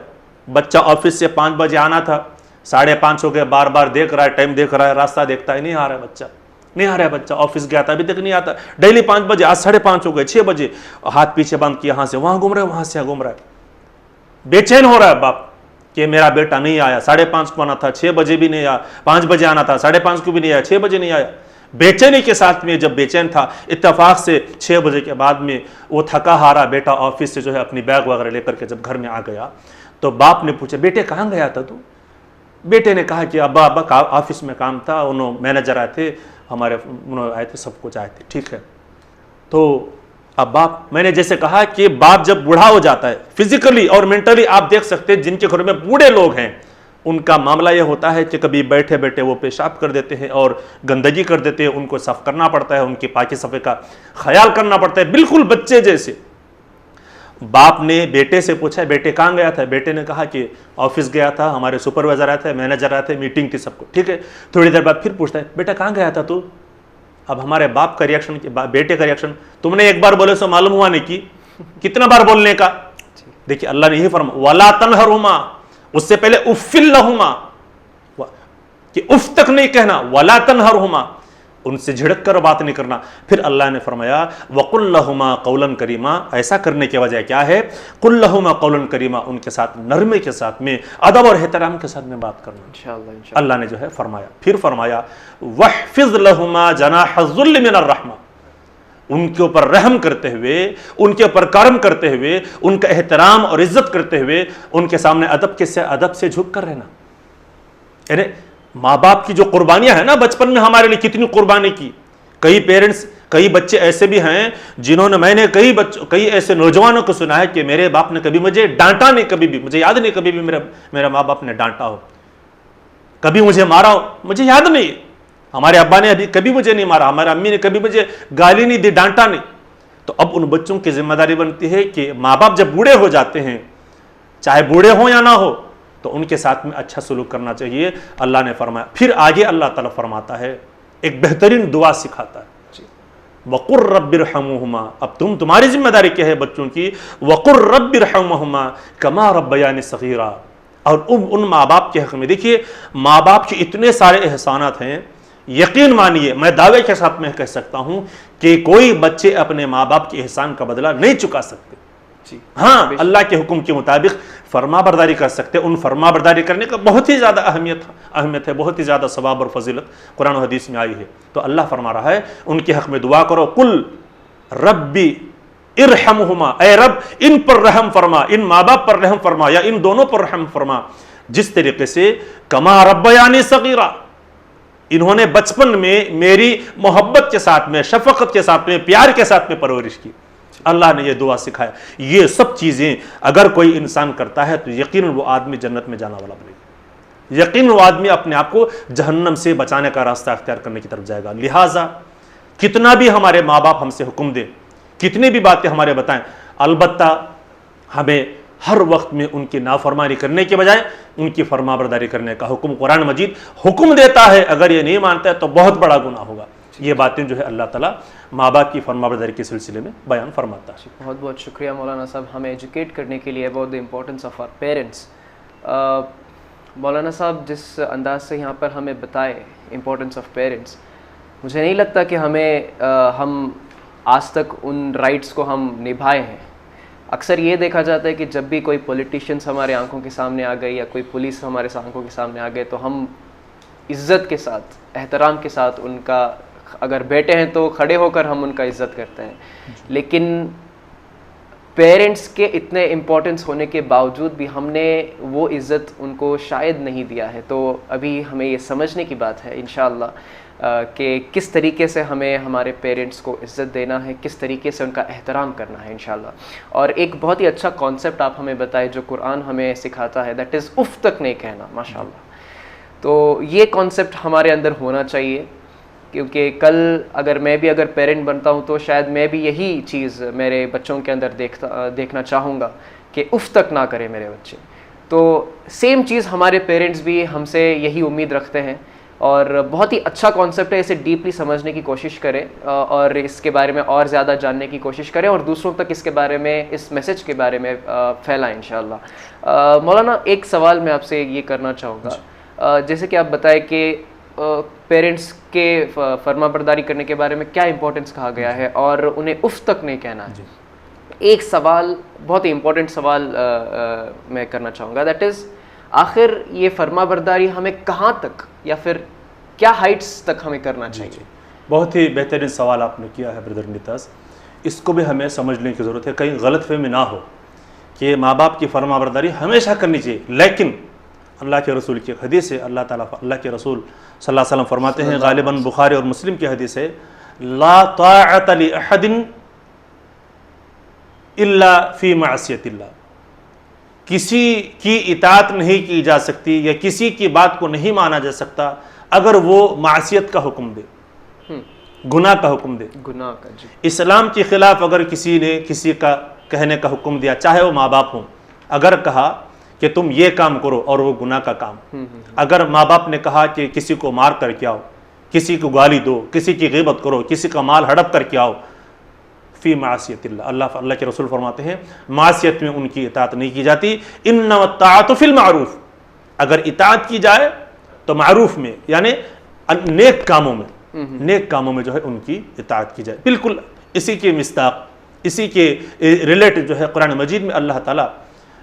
Speaker 1: بچہ آفس سے 5 بجے آنا تھا، 5:30 ہو گئے، بار بار دیکھ رہا ہے، ٹائم دیکھ رہا ہے، راستہ دیکھتا ہے، نہیں آ رہا ہے بچہ، نہیں آ رہا ہے بچہ، آفس گیا تھا ابھی تک نہیں آتا، ڈیلی 5 بجے، آج 5:30 ہو گئے، 6 بجے، ہاتھ پیچھے بند کیا، یہاں سے وہاں گھوم رہا ہے، وہاں سے گھوم رہا ہے۔ بے چین ہو رہا ہے باپ کہ میرا بیٹا نہیں آیا، 5:30 کو آنا تھا، 6 بجے بھی نہیں آیا، 5 بجے آنا تھا، 5:30 کو بھی نہیں آیا، 6 بجے نہیں آیا۔ بے چینی کے ساتھ میں جب بے چین تھا، اتفاق سے 6 بجے کے بعد میں وہ تھکا ہارا بیٹا آفس سے جو ہے اپنی بیگ وغیرہ لے کر کے جب گھر میں آ گیا تو باپ نے پوچھا بیٹے کہاں گیا تھا تو؟ بیٹے نے کہا کہ ابا آفس میں کام تھا، انہوں مینیجر آئے تھے، ہمارے انہوں آئے تھے، سب کچھ آئے تھے، ٹھیک ہے۔ تو اب باپ، میں نے جیسے کہا کہ باپ جب بوڑھا ہو جاتا ہے فزیکلی اور مینٹلی، آپ دیکھ سکتے ہیں جن کے گھر میں بوڑھے لوگ ہیں ان کا معاملہ یہ ہوتا ہے کہ کبھی بیٹھے بیٹھے وہ پیشاب کر دیتے ہیں اور گندگی کر دیتے ہیں، ان کو صاف کرنا پڑتا ہے، ان کی پاکی صفائی کا خیال کرنا پڑتا ہے، بالکل بچے جیسے۔ باپ نے بیٹے سے پوچھا بیٹے کہاں گیا تھا؟ بیٹے نے کہا کہ آفس گیا تھا، ہمارے سپروائزر آئے تھے، مینیجر آئے تھے، میٹنگ تھی، سب کو ٹھیک ہے۔ تھوڑی دیر بعد پھر پوچھتا ہے بیٹا کہاں گیا تھا تو؟ اب ہمارے باپ کا ریئیکشن، بیٹے کا ریئیکشن، تم نے ایک بار بولے سو معلوم ہوا نہیں کی کتنا بار بولنے کا؟ دیکھیے اللہ نے یہی فرمایا وَلَا تَنْهَرْهُمَا، اس سے پہلے اُفٍّ لَهُمَا، کہ اف تک نہیں کہنا، وَلَا تَنْهَرْهُمَا، ان سے جھڑک کر بات نہیں کرنا۔ پھر اللہ نے فرمایا وَقُلْ لَهُمَا قَوْلًا كَرِيمًا، ایسا کرنے کی وجہ کیا ہے؟ قُلْ لَهُمَا قَوْلًا كَرِيمًا، ان کے ساتھ نرمے کے ساتھ میں، ادب اور احترام کے ساتھ میں بات کرنا انشاءاللہ۔ اللہ نے جو ہے فرمایا، پھر فرمایا وَاحْفِظْ لَهُمَا جَنَاحَ الذُّلِّ مِنَ الرَّحْمَةِ، ان کے اوپر رحم کرتے ہوئے، ان کے اوپر کرم کرتے ہوئے، ان کا احترام اور عزت کرتے ہوئے، ان کے سامنے ادب سے جھک کر رہنا۔ یعنی ماں باپ کی جو قربانیاں ہیں نا بچپن میں ہمارے لیے کتنی قربانی کی۔ کئی بچے ایسے بھی ہیں جنہوں نے، میں نے کئی ایسے نوجوانوں کو سنا ہے کہ میرے باپ نے کبھی مجھے ڈانٹا نہیں، کبھی بھی مجھے یاد نہیں کبھی بھی میرا ماں باپ نے ڈانٹا ہو، کبھی مجھے مارا ہو، مجھے یاد نہیں، ہمارے ابا نے ابھی کبھی مجھے نہیں مارا، ہمارے امی نے کبھی مجھے گالی نہیں دی، ڈانٹا نہیں۔ تو اب ان بچوں کی ذمہ داری بنتی ہے کہ ماں باپ جب بوڑھے ہو جاتے ہیں، چاہے بوڑھے ہوں یا نہ ہو، تو ان کے ساتھ میں اچھا سلوک کرنا چاہیے۔ اللہ نے فرمایا، پھر آگے اللہ تعالیٰ فرماتا ہے، ایک بہترین دعا سکھاتا ہے، وَقُلْ رَبِّ ارْحَمْهُمَا، اب تمہاری ذمہ داری کیا ہے بچوں کی؟ وَقُلْ رَبِّ ارْحَمْهُمَا كَمَا رَبَّيَانِي صَغِيرًا، اور ان ماں باپ کے حق میں دیکھیے ماں باپ کے اتنے سارے احسانات ہیں، یقین مانیے میں دعوے کے ساتھ میں کہہ سکتا ہوں کہ کوئی بچے اپنے ماں باپ کے احسان کا بدلہ نہیں چکا سکتے۔ ہاں اللہ کے حکم کے مطابق فرما برداری کر سکتے، ان فرما برداری کرنے کا بہت ہی زیادہ اہمیت ہے، بہت ہی زیادہ ثواب اور فضیلت قرآن و حدیث میں آئی ہے۔ تو اللہ فرما رہا ہے ان کے حق میں دعا کرو، قل ربی ارحمہما، اے رب ان پر رحم فرما، ان ماں باپ پر رحم فرما یا ان دونوں پر رحم فرما، جس طریقے سے کما ربیانی صغیرا، انہوں نے بچپن میں میری محبت کے ساتھ میں، شفقت کے ساتھ میں، پیار کے ساتھ میں پرورش کی۔ اللہ نے یہ دعا سکھایا۔ یہ سب چیزیں اگر کوئی انسان کرتا ہے تو یقیناً وہ آدمی جنت میں جانا والا بنے گا، یقیناً وہ آدمی اپنے آپ کو جہنم سے بچانے کا راستہ اختیار کرنے کی طرف جائے گا۔ لہٰذا کتنا بھی ہمارے ماں باپ ہم سے حکم دیں، کتنی بھی باتیں ہمارے بتائیں، البتہ ہمیں ہر وقت میں ان کی نافرمانی کرنے کے بجائے ان کی فرما برداری کرنے کا حکم قرآن مجید حکم دیتا ہے۔ اگر یہ نہیں مانتا ہے تو بہت بڑا گناہ ہوگا۔ یہ باتیں جو ہے اللہ تعالیٰ ماں باپ کی فرما برداری کے سلسلے میں بیان فرماتا ہے۔
Speaker 2: بہت بہت شکریہ مولانا صاحب ہمیں ایجوکیٹ کرنے کے لیے about the importance of our parents. مولانا صاحب جس انداز سے یہاں پر ہمیں بتائے امپورٹنس آف پیرنٹس، مجھے نہیں لگتا کہ ہم آج تک ان رائٹس کو ہم نبھائے ہیں۔ اکثر یہ دیکھا جاتا ہے کہ جب بھی کوئی پولیٹیشینس ہمارے آنکھوں کے سامنے آ گئی یا کوئی پولیس ہمارے آنکھوں کے سامنے آ گئے تو ہم عزت کے ساتھ، احترام کے ساتھ ان کا اگر بیٹے ہیں تو کھڑے ہو کر ہم ان کا عزت کرتے ہیں, لیکن پیرنٹس کے اتنے امپورٹنس ہونے کے باوجود بھی ہم نے وہ عزت ان کو شاید نہیں دیا ہے. تو ابھی ہمیں یہ سمجھنے کی بات ہے انشاءاللہ کہ کس طریقے سے ہمیں ہمارے پیرنٹس کو عزت دینا ہے, کس طریقے سے ان کا احترام کرنا ہے انشاءاللہ. اور ایک بہت ہی اچھا کانسیپٹ آپ ہمیں بتائے جو قرآن ہمیں سکھاتا ہے, دیٹ از اف تک نہیں کہنا. ماشاءاللہ, تو یہ کانسیپٹ ہمارے اندر ہونا چاہیے, کیونکہ کل اگر میں بھی پیرنٹ بنتا ہوں تو شاید میں بھی یہی چیز میرے بچوں کے اندر دیکھنا چاہوں گا کہ اف تک نہ کرے میرے بچے. تو سیم چیز ہمارے پیرنٹس بھی ہم سے یہی امید رکھتے ہیں, اور بہت ہی اچھا کانسیپٹ ہے. اسے ڈیپلی سمجھنے کی کوشش کریں اور اس کے بارے میں اور زیادہ جاننے کی کوشش کریں اور دوسروں تک اس کے بارے میں, اس میسج کے بارے میں پھیلائیں انشاءاللہ. مولانا ایک سوال میں آپ سے یہ کرنا چاہوں گا, جیسے کہ آپ بتائیں کہ پیرنٹس کے فرما برداری کرنے کے بارے میں کیا امپورٹنس کہا گیا ہے اور انہیں اف تک نہیں کہنا ہے. ایک سوال, بہت ہی امپورٹنٹ سوال میں کرنا چاہوں گا, دیٹ از آخر یہ فرما برداری ہمیں کہاں تک یا پھر کیا ہائٹس تک ہمیں کرنا چاہیے؟
Speaker 1: بہت ہی بہترین سوال آپ نے کیا ہے بردر نیتاز. اس کو بھی ہمیں سمجھنے کی ضرورت ہے, کہیں غلط فہمی نہ ہو کہ ماں باپ کی فرما برداری ہمیشہ کرنی چاہیے. لیکن اللہ کے رسول کی حدیث ہے, اللہ کے رسول صلی اللہ علیہ وسلم فرماتے ہیں, غالباً بخاری اور مسلم کی حدیث ہے, لا طاعت لأحد الا فی معصیت اللہ. کسی کی اطاعت نہیں کی جا سکتی یا کسی کی بات کو نہیں مانا جا سکتا اگر وہ معصیت کا حکم دے, گناہ کا حکم دے.
Speaker 2: گناہ کا, جی.
Speaker 1: اسلام کے خلاف اگر کسی نے کسی کا کہنے کا حکم دیا, چاہے وہ ماں باپ ہوں, اگر کہا کہ تم یہ کام کرو اور وہ گناہ کا کام, اگر ماں باپ نے کہا کہ کسی کو مار کر کے آؤ, کسی کو گالی دو, کسی کی غیبت کرو, کسی کا مال ہڑپ کر کے آؤ, فی معصیت اللہ, اللہ کے رسول فرماتے ہیں معصیت میں ان کی اطاعت نہیں کی جاتی. انما الطاعۃ فی المعروف, اگر اطاعت کی جائے تو معروف میں یعنی نیک کاموں میں, نیک کاموں میں جو ہے ان کی اطاعت کی جائے. بالکل اسی کے مصداق, اسی کے ریلیٹ جو ہے قرآن مجید میں اللہ تعالیٰ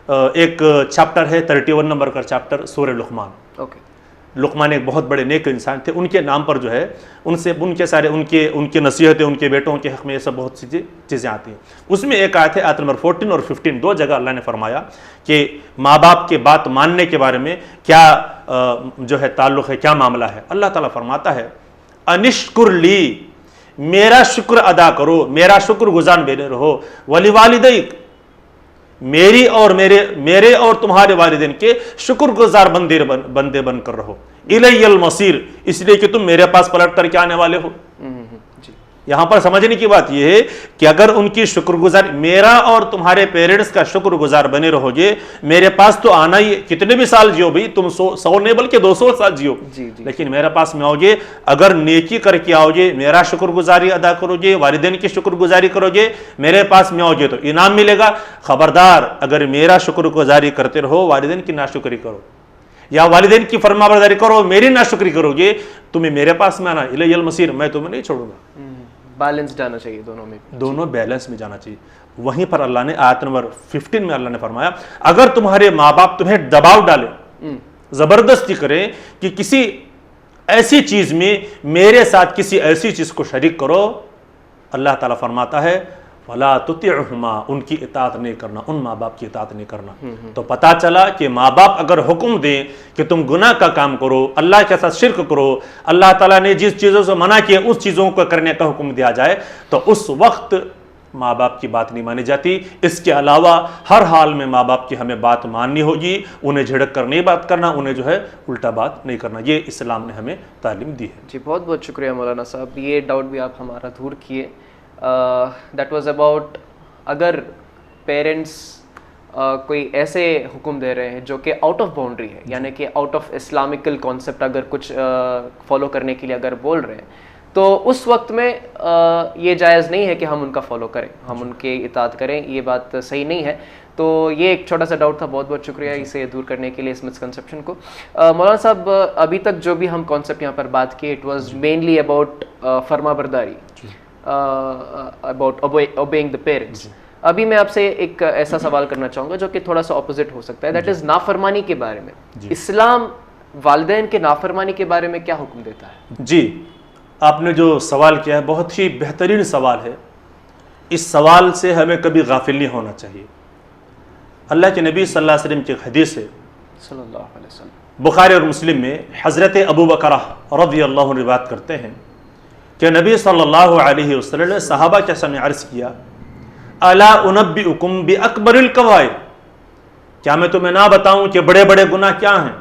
Speaker 1: ایک چیپٹر ہے 31 نمبر کا چیپٹر سورہ لقمان. لقمان ایک بہت بڑے نیک انسان تھے, ان کے نام پر جو ہے ان کے نصیحتیں, ان کے بیٹوں کے حق میں یہ سب بہت سی چیزیں آتی ہیں. اس میں ایک آیت ہے آیت نمبر 14 اور 15, دو جگہ اللہ نے فرمایا کہ ماں باپ کے بات ماننے کے بارے میں کیا جو ہے تعلق ہے, کیا معاملہ ہے. اللہ تعالیٰ فرماتا ہے انشکر لی, میرا شکر ادا کرو, میرا شکر گزار بنے رہو, ولی والدیک, میری اور میرے اور تمہارے والدین کے شکر گزار بندے بن کر رہو. الی المصیر, اس لیے کہ تم میرے پاس پلٹ کر کے آنے والے ہو. یہاں پر سمجھنے کی بات یہ ہے کہ اگر ان کی شکر گزار, میرا اور تمہارے پیرنٹس کا شکر گزار بنے رہو گے, میرے پاس تو آنا ہی, کتنے بھی سال جیو بھائی, تم 100 نہیں بلکہ 200 سال جیو, لیکن میرے پاس میں آؤ گے, اگر نیکی کر کے آؤ گے, میرا شکر گزاری ادا کرو گے, والدین کی شکر گزاری کرو گے, میرے پاس میں آؤ گے تو انعام ملے گا. خبردار اگر میرا شکر گزاری کرتے رہو, والدین کی ناشکری کرو یا والدین کی فرما برداری کرو, میری ناشکری کرو گے, تمہیں میرے پاس میں آنا, الی المصیر, میں تمہیں نہیں چھوڑوں گا.
Speaker 2: بیلنس جانا چاہیے دونوں میں,
Speaker 1: دونوں بیلنس میں جانا چاہیے. وہیں پر اللہ نے آیت نمبر 15 میں اللہ نے فرمایا اگر تمہارے ماں باپ تمہیں دباؤ ڈالے, زبردستی کریں کہ کسی ایسی چیز میں میرے ساتھ کسی ایسی چیز کو شریک کرو, اللہ تعالیٰ فرماتا ہے فلا تطعہما, ان کی اطاعت نہیں کرنا, ان ماں باپ کی اطاعت نہیں کرنا. تو پتا چلا کہ ماں باپ اگر حکم دیں کہ تم گناہ کا کام کرو, اللہ کے ساتھ شرک کرو, اللہ تعالیٰ نے جس چیزوں سے منع کیا اس چیزوں کو کرنے کا حکم دیا جائے, تو اس وقت ماں باپ کی بات نہیں مانی جاتی. اس کے علاوہ ہر حال میں ماں باپ کی ہمیں بات ماننی ہوگی, انہیں جھڑک کر نہیں بات کرنا, انہیں جو ہے الٹا بات نہیں کرنا. یہ اسلام نے ہمیں تعلیم دی ہے.
Speaker 2: جی بہت بہت شکریہ مولانا صاحب, یہ ڈاؤٹ بھی آپ ہمارا دور کیے. دیٹ واز اباؤٹ اگر پیرنٹس کوئی ایسے حکم دے رہے ہیں جو کہ آؤٹ آف باؤنڈری ہے, یعنی کہ آؤٹ آف اسلامکل کانسیپٹ اگر کچھ فالو کرنے کے لیے اگر بول رہے ہیں, تو اس وقت میں یہ جائز نہیں ہے کہ ہم ان کا فالو کریں, ہم ان کی اطاعت کریں, یہ بات صحیح نہیں ہے. تو یہ ایک چھوٹا سا ڈاؤٹ تھا, بہت بہت شکریہ اسے دور کرنے کے لیے, اس مسکنسیپشن کو. مولانا صاحب ابھی تک جو بھی ہم کانسیپٹ یہاں پر بات کی, اٹ واز مینلی اباؤٹ فرما برداری, about obeying the parents. ابھی میں آپ سے ایک ایسا سوال کرنا چاہوں گا جو کہ تھوڑا سا اپوزٹ ہو سکتا ہے, دیٹ از نافرمانی کے بارے میں. اسلام والدین کے نافرمانی کے بارے میں کیا حکم دیتا ہے؟
Speaker 1: جی آپ نے جو سوال کیا ہے بہت ہی بہترین سوال ہے. اس سوال سے ہمیں کبھی غافل نہیں ہونا چاہیے. اللہ کے نبی صلی اللہ علیہ وسلم کی ایک حدیث ہے
Speaker 2: صلی اللہ علیہ وسلم,
Speaker 1: بخاری اور مسلم میں. حضرت ابو بکر رضی اللہ عنہ روایت کرتے ہیں کہ نبی صلی اللہ علیہ وسلم نے صحابہ کے سامنے عرض کیا, الا انبئکم باکبر الکبائر, کیا میں تمہیں نہ بتاؤں کہ بڑے بڑے گناہ کیا ہیں.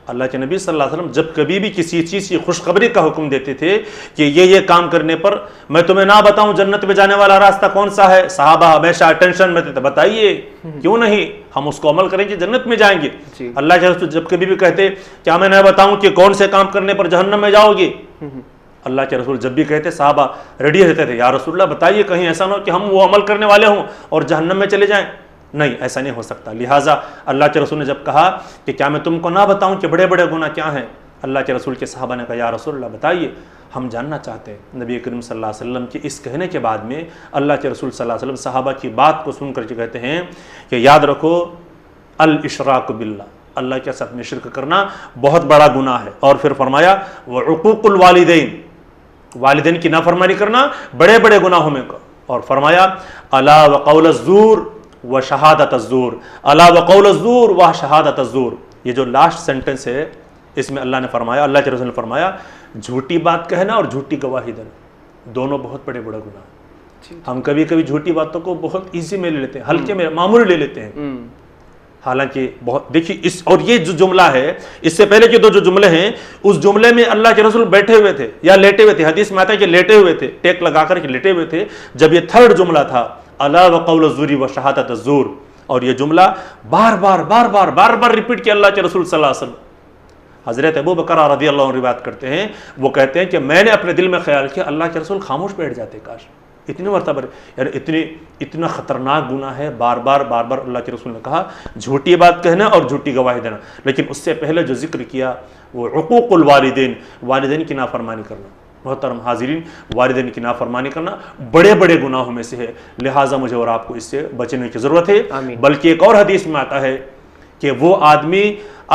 Speaker 1: اللہ کے نبی صلی اللہ علیہ وسلم جب کبھی بھی کسی چیز کی خوشخبری کا حکم دیتے تھے کہ یہ کام کرنے پر میں تمہیں نہ بتاؤں جنت میں جانے والا راستہ کون سا ہے, صحابہ ہمیشہ ٹینشن میں تھے, بتائیے کیوں نہیں, ہم اس کو عمل کریں گے جنت میں جائیں گے. اللہ کے رسول جب کبھی بھی کہتے کیا میں نہ بتاؤں کہ کون سے کام کرنے پر جہنم میں جاؤ گے, اللہ کے رسول جب بھی کہتے صحابہ ریڈی رہتے تھے, یا رسول اللہ بتائیے کہیں ایسا نہ ہو کہ ہم وہ عمل کرنے والے ہوں اور جہنم میں چلے جائیں. نہیں, ایسا نہیں ہو سکتا. لہٰذا اللہ کے رسول نے جب کہا کہ کیا میں تم کو نہ بتاؤں کہ بڑے بڑے گناہ کیا ہیں, اللہ کے رسول کے صحابہ نے کہا یا رسول اللہ بتائیے, ہم جاننا چاہتے ہیں. نبی کریم صلی اللہ علیہ وسلم کے اس کہنے کے بعد میں اللہ کے رسول صلی اللہ علیہ وسلم صحابہ کی بات کو سن کر کے کہتے ہیں کہ یاد رکھو الاشراک باللہ, اللہ کے ساتھ میں شرک کرنا بہت بڑا گناہ ہے. اور پھر فرمایا وعقوق الوالدین, والدین کی نافرمانی کرنا بڑے بڑے گناہوں میں. اور فرمایا الا وقول الزور و شہادت الزور, الا وقول الزور و شہادت الزور. یہ جو لاسٹ سینٹنس ہے اس میں اللہ نے فرمایا, اللہ کے رسول نے فرمایا جھوٹی بات کہنا اور جھوٹی گواہی دینا دونوں بہت بڑے بڑے گناہ. ہم کبھی کبھی جھوٹی باتوں کو بہت ایزی میں لے لیتے ہیں, ہلکے میں معمولی لے لیتے ہیں, حالانکہ بہت دیکھیے اس. اور یہ جو جملہ ہے اس سے پہلے کے دو جو جملے ہیں اس جملے میں اللہ کے رسول بیٹھے ہوئے تھے یا لیٹے ہوئے تھے, حدیث میں آتا ہے کہ لیٹے ہوئے تھے, ٹیک لگا کر کے لیٹے ہوئے تھے. جب یہ تھرڈ جملہ تھا الا وقول الزور و شہادت الزور, اور یہ جملہ بار بار ریپیٹ کیا اللہ کے رسول صلی اللہ علیہ وسلم. حضرت ابو بکر رضی اللہ عنہ روایت کرتے ہیں, وہ کہتے ہیں کہ میں نے اپنے دل میں خیال کیا اللہ کے رسول خاموش بیٹھ جاتے, کاش اتنی مرتبہ, یعنی اتنا خطرناک گناہ ہے. بار بار اللہ کے رسول نے کہا جھوٹی بات کہنا اور جھوٹی گواہی دینا. لیکن اس سے پہلے جو ذکر کیا وہ عقوق الوالدین, والدین کی نافرمانی کرنا. محترم حاضرین, والدین کی نافرمانی کرنا بڑے بڑے گناہوں میں سے ہے. لہٰذا مجھے اور آپ کو اس سے بچنے کی ضرورت ہے. بلکہ ایک اور حدیث میں آتا ہے کہ وہ آدمی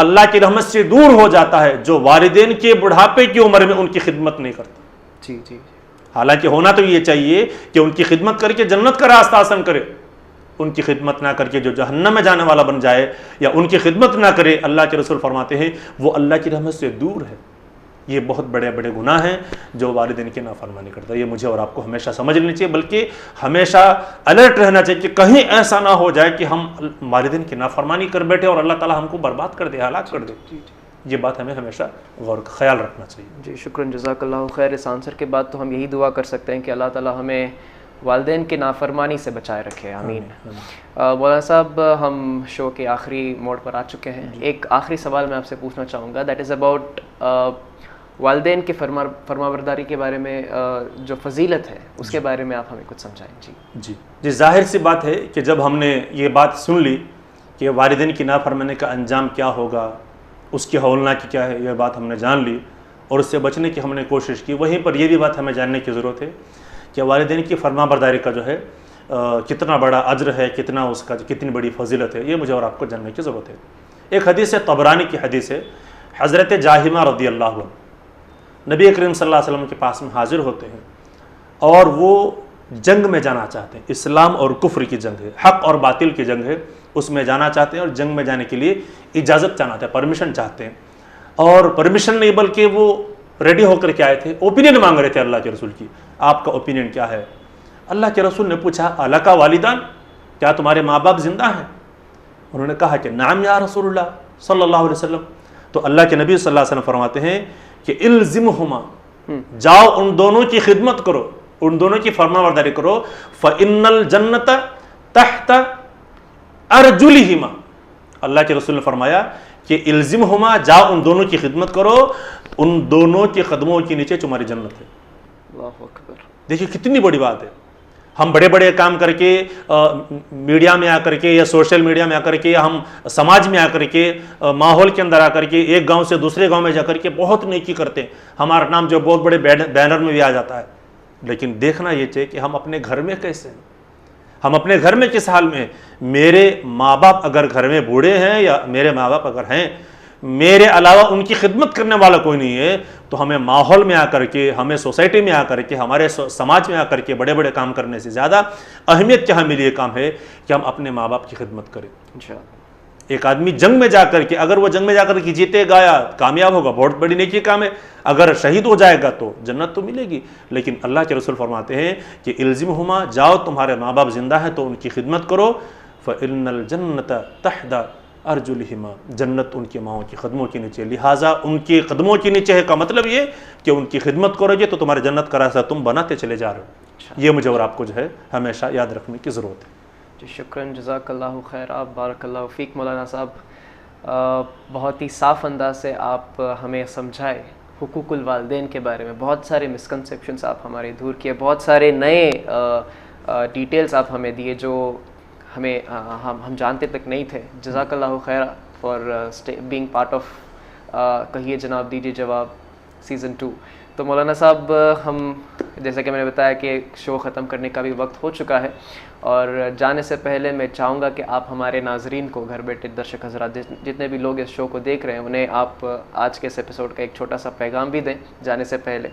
Speaker 1: اللہ کی رحمت سے دور ہو جاتا ہے جو والدین کے بڑھاپے کی عمر میں ان کی خدمت نہیں کرتا.
Speaker 2: جی.
Speaker 1: حالانکہ ہونا تو یہ چاہیے کہ ان کی خدمت کر کے جنت کا راستہ آسان کرے, ان کی خدمت نہ کر کے جو جہنم میں جانے والا بن جائے یا ان کی خدمت نہ کرے, اللہ کے رسول فرماتے ہیں وہ اللہ کی رحمت سے دور ہے. یہ بہت بڑے بڑے گناہ ہیں جو والدین کی نافرمانی کرتا ہے. یہ مجھے اور آپ کو ہمیشہ سمجھ لینی چاہیے, بلکہ ہمیشہ الرٹ رہنا چاہیے کہ کہیں ایسا نہ ہو جائے کہ ہم والدین کی نافرمانی کر بیٹھے اور اللہ تعالیٰ ہم کو برباد کر دے, ہلاک کر دے. یہ بات ہمیں ہمیشہ غور کا خیال رکھنا چاہیے.
Speaker 2: جی شکراً, جزاک اللہ خیر. اس آنسر کے بعد تو ہم یہی دعا کر سکتے ہیں کہ اللہ تعالیٰ ہمیں والدین کی نافرمانی سے بچائے رکھے, آمین. مولانا صاحب ہم شو کے آخری موڑ پر آ چکے ہیں. ایک آخری سوال میں آپ سے پوچھنا چاہوں گا, دیٹ از اباؤٹ والدین کے فرمانبرداری کے بارے میں جو فضیلت ہے اس کے بارے میں آپ ہمیں کچھ سمجھائیں.
Speaker 1: جی ظاہر سی بات ہے کہ جب ہم نے یہ بات سن لی کہ والدین کی نافرمانی کا انجام کیا ہوگا, اس کی ہولناکی کیا ہے, یہ بات ہم نے جان لی اور اس سے بچنے کی ہم نے کوشش کی. وہیں پر یہ بھی بات ہمیں جاننے کی ضرورت ہے کہ والدین کی فرمانبرداری کا جو ہے کتنا بڑا اجر ہے, کتنا اس کا کتنی بڑی فضیلت ہے, یہ مجھے اور آپ کو جاننے کی ضرورت ہے. ایک حدیث ہے, طبرانی کی حدیث ہے. حضرت جاہمہ رضی اللہ عنہ نبی کریم صلی اللہ علیہ وسلم کے پاس میں حاضر ہوتے ہیں اور وہ جنگ میں جانا چاہتے ہیں. اسلام اور کفر کی جنگ ہے, حق اور باطل کی جنگ ہے, اس میں جانا چاہتے ہیں اور جنگ میں جانے کے لیے اجازت چاہتے ہیں, پرمیشن چاہتے ہیں. اور پرمیشن نہیں بلکہ وہ ریڈی ہو کر کے آئے تھے, اوپینین مانگ رہے تھے اللہ کے رسول کی, آپ کا اوپینین کیا ہے. اللہ کے رسول نے پوچھا الکا والدان, کیا تمہارے ماں باپ زندہ ہیں؟ انہوں نے کہا کہ نعم یا رسول اللہ صلی اللہ علیہ وسلم. تو اللہ کے نبی صلی اللہ علیہ وسلم فرماتے ہیں کہ الزمہما, جاؤ ان دونوں کی خدمت کرو, ان دونوں کی فرمانبرداری کرو. فإن الجنۃ تحت ارجلہما, اللہ کے رسول نے فرمایا کہ الزمہما, جاؤ ان دونوں کی خدمت کرو, ان دونوں کے قدموں کے نیچے تمہاری جنت ہے.
Speaker 2: اللہ اکبر.
Speaker 1: دیکھیے کتنی بڑی بات ہے. ہم بڑے بڑے کام کر کے میڈیا میں آ کر کے یا سوشل میڈیا میں آ کر کے یا ہم سماج میں آ کر کے ماحول کے اندر آ کر کے ایک گاؤں سے دوسرے گاؤں میں جا کر کے بہت نیکی کرتے ہیں, ہمارا نام جو بہت بڑے بینر میں بھی آ جاتا ہے. لیکن دیکھنا یہ چاہیے کہ ہم اپنے گھر میں کیسے ہیں, ہم اپنے گھر میں کس حال میں ہیں. میرے ماں باپ اگر گھر میں بوڑھے ہیں یا میرے ماں باپ اگر ہیں, میرے علاوہ ان کی خدمت کرنے والا کوئی نہیں ہے, تو ہمیں ماحول میں آ کر کے، ہمیں سوسائٹی میں آ کر کے، ہمارے سماج میں آ کر کے بڑے بڑے کام کرنے سے زیادہ اہمیت کیا ہمیں یہ کام ہے کہ ہم اپنے ماں باپ کی خدمت کریں۔ ایک آدمی جنگ میں جا کر کے، اگر وہ جنگ میں جا کر کے جیتے گایا کامیاب ہوگا، بہت بڑی نیکی کام ہے۔ اگر شہید ہو جائے گا تو جنت تو ملے گی، لیکن اللہ کے رسول فرماتے ہیں کہ الزمہما، جاؤ تمہارے ماں باپ زندہ ہیں تو ان کی خدمت کرو، فإن الجنت تحت ارجلہما، جنت ان کی ماؤں کی قدموں کے نیچے، لہٰذا ان کی قدموں کے نیچے ہے کا مطلب یہ کہ ان کی خدمت کرو گے تو تمہارے جنت کا راستہ تم بناتے چلے جا رہے ہو۔ یہ مجھے اور آپ کو جو ہے ہمیشہ یاد رکھنے کی ضرورت ہے۔
Speaker 2: جی شکراً، جزاک اللہ خیر، آپ بارک اللہ فیک مولانا صاحب، بہت ہی صاف انداز سے آپ ہمیں سمجھائے حقوق الوالدین کے بارے میں، بہت سارے مسکنسیپشنس آپ ہمارے دور کیے، بہت سارے نئے ڈیٹیلز آپ ہمیں دیے جو ہمیں ہم جانتے تک نہیں تھے۔ جزاک اللہ خیر فار بینگ پارٹ آف کہیے جناب دیجیے جواب سیزن 2۔ تو مولانا صاحب، ہم جیسا کہ میں نے بتایا کہ شو ختم کرنے کا بھی وقت ہو چکا ہے، اور جانے سے پہلے میں چاہوں گا کہ آپ ہمارے ناظرین کو، گھر بیٹھے درشک حضرات جتنے بھی لوگ اس شو کو دیکھ رہے ہیں، انہیں آپ آج کے اس ایپیسوڈ کا ایک چھوٹا سا پیغام بھی دیں جانے سے پہلے۔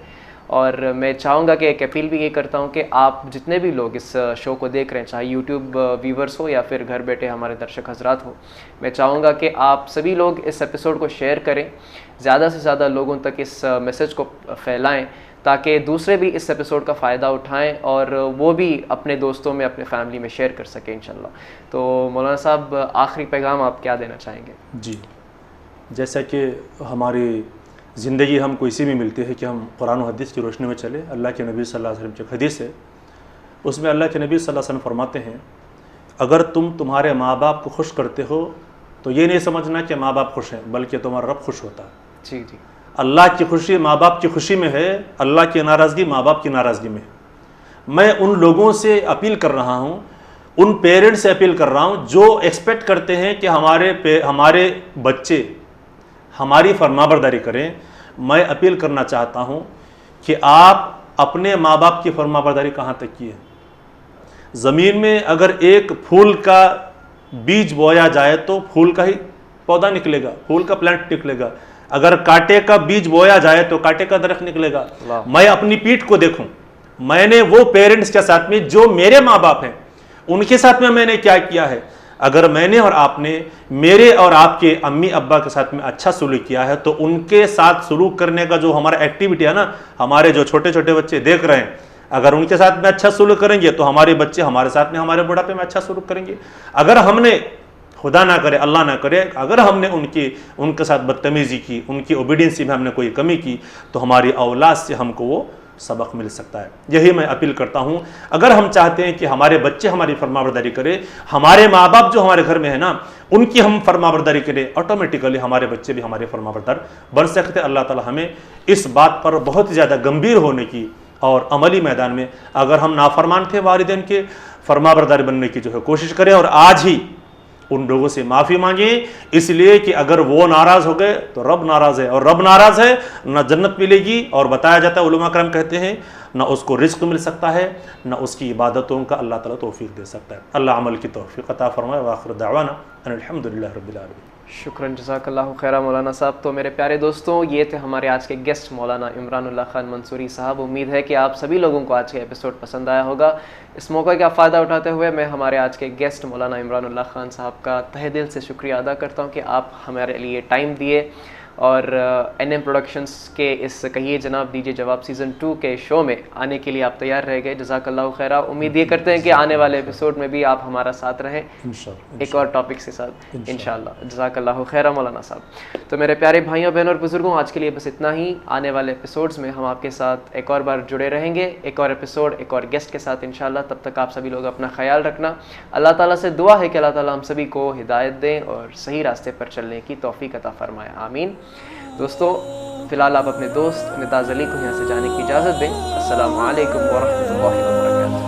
Speaker 2: اور میں چاہوں گا کہ ایک اپیل بھی یہ کرتا ہوں کہ آپ جتنے بھی لوگ اس شو کو دیکھ رہے ہیں، چاہے یوٹیوب ویورز ہو یا پھر گھر بیٹھے ہمارے درشک حضرات ہو، میں چاہوں گا کہ آپ سبھی لوگ اس ایپیسوڈ کو شیئر کریں، زیادہ سے زیادہ لوگوں تک اس میسج کو پھیلائیں تاکہ دوسرے بھی اس ایپیسوڈ کا فائدہ اٹھائیں اور وہ بھی اپنے دوستوں میں، اپنے فیملی میں شیئر کر سکیں انشاءاللہ۔ تو مولانا صاحب، آخری پیغام آپ کیا دینا چاہیں گے؟
Speaker 1: جی، جیسا کہ ہماری زندگی ہم کو اسی میں ملتی ہے کہ ہم قرآن و حدیث کی روشنی میں چلے۔ اللہ کے نبی صلی اللہ علیہ وسلم کی حدیث ہے، اس میں اللہ کے نبی صلی اللہ علیہ وسلم فرماتے ہیں اگر تم تمہارے ماں باپ کو خوش کرتے ہو تو یہ نہیں سمجھنا کہ ماں باپ خوش ہیں، بلکہ تمہارا رب خوش ہوتا ہے۔
Speaker 2: جی جی،
Speaker 1: اللہ کی خوشی ماں باپ کی خوشی میں ہے، اللہ کی ناراضگی ماں باپ کی ناراضگی میں ہے۔ میں ان لوگوں سے اپیل کر رہا ہوں، ان پیرنٹس سے اپیل کر رہا ہوں جو ایکسپیکٹ کرتے ہیں کہ ہمارے بچے ہماری فرمانبرداری کریں۔ میں اپیل کرنا چاہتا ہوں کہ آپ اپنے ماں باپ کی فرمانبرداری کہاں تک کی ہے؟ زمین میں اگر ایک پھول کا بیج بویا جائے تو پھول کا ہی پودا نکلے گا، پھول کا پلانٹ نکلے گا۔ اگر کانٹے کا بیج بویا جائے تو کانٹے کا درخت نکلے گا۔ میں اپنی پیٹھ کو دیکھوں، میں نے وہ پیرنٹس کے ساتھ میں جو میرے ماں باپ ہیں ان کے ساتھ میں نے کیا کیا ہے۔ اگر میں نے اور آپ نے میرے اور آپ کے امی ابا کے ساتھ میں اچھا سلوک کیا ہے تو ان کے ساتھ سلوک کرنے کا جو ہمارا ایکٹیویٹی ہے نا، ہمارے جو چھوٹے چھوٹے بچے دیکھ رہے ہیں، اگر ان کے ساتھ میں اچھا سلوک کریں گے تو ہمارے بچے ہمارے ساتھ میں ہمارے بڑھاپے میں اچھا سلوک کریں گے۔ اگر ہم نے، خدا نہ کرے، اللہ نہ کرے، اگر ہم نے ان کے ساتھ بدتمیزی کی، ان کی اوبیڈینسی میں ہم نے کوئی کمی کی تو ہماری اولاد سے ہم کو وہ سبق مل سکتا ہے۔ یہی میں اپیل کرتا ہوں، اگر ہم چاہتے ہیں کہ ہمارے بچے ہماری فرمانبرداری کرے، ہمارے ماں باپ جو ہمارے گھر میں ہیں نا ان کی ہم فرمانبرداری کریں، آٹومیٹیکلی ہمارے بچے بھی ہمارے فرمانبردار بن سکتے ہیں۔ اللہ تعالی ہمیں اس بات پر بہت زیادہ گمبھیر ہونے کی اور عملی میدان میں، اگر ہم نافرمان تھے والدین کے، فرمانبردار بننے کی جو ہے کوشش کریں، اور آج ہی ان لوگوں سے معافی مانگیں، اس لیے کہ اگر وہ ناراض ہو گئے تو رب ناراض ہے، اور رب ناراض ہے نہ جنت ملے گی، اور بتایا جاتا ہے، علماء کرام کہتے ہیں، نہ اس کو رزق مل سکتا ہے، نہ اس کی عبادتوں کا اللہ تعالیٰ توفیق دے سکتا ہے۔ اللہ عمل کی توفیق عطا فرمائے، وآخر دعوانا ان الحمدللہ رب العالمین۔
Speaker 2: شکراً، جزاک اللہ خیرہ مولانا صاحب۔ تو میرے پیارے دوستوں، یہ تھے ہمارے آج کے گیسٹ مولانا عمران اللہ خان منصوری صاحب۔ امید ہے کہ آپ سبھی لوگوں کو آج کا ایپیسوڈ پسند آیا ہوگا۔ اس موقع کا فائدہ اٹھاتے ہوئے میں ہمارے آج کے گیسٹ مولانا عمران اللہ خان صاحب کا تہہ دل سے شکریہ ادا کرتا ہوں کہ آپ ہمارے لیے ٹائم دیے اور این ایم پروڈکشنز کے اس کہیے جناب دیجیے جواب سیزن 2 کے شو میں آنے کے لیے آپ تیار رہ گئے۔ جزاک اللہ خیرہ۔ امید یہ کرتے ہیں کہ آنے والے ایپیسوڈ میں بھی آپ ہمارا ساتھ رہیں ایک اور ٹاپک کے ساتھ انشاءاللہ۔ جزاک اللہ خیرہ مولانا صاحب۔ تو میرے پیارے بھائیوں بہنوں اور بزرگوں، آج کے لیے بس اتنا ہی۔ آنے والے ایپیسوڈز میں ہم آپ کے ساتھ ایک اور بار جڑے رہیں گے، ایک اور ایپیسوڈ ایک اور گیسٹ کے ساتھ انشاءاللہ۔ تب تک آپ سبھی لوگ اپنا خیال رکھنا۔ اللہ تعالیٰ سے دعا ہے کہ اللہ تعالیٰ ہم سبھی کو ہدایت دیں اور صحیح راستے پر چلنے کی توفیق عطا فرمائے، آمین۔ دوستوں، فی الحال آپ اپنے دوست ممتاز علی کو یہاں سے جانے کی اجازت دیں۔ السلام علیکم ورحمۃ اللہ وبرکاتہ۔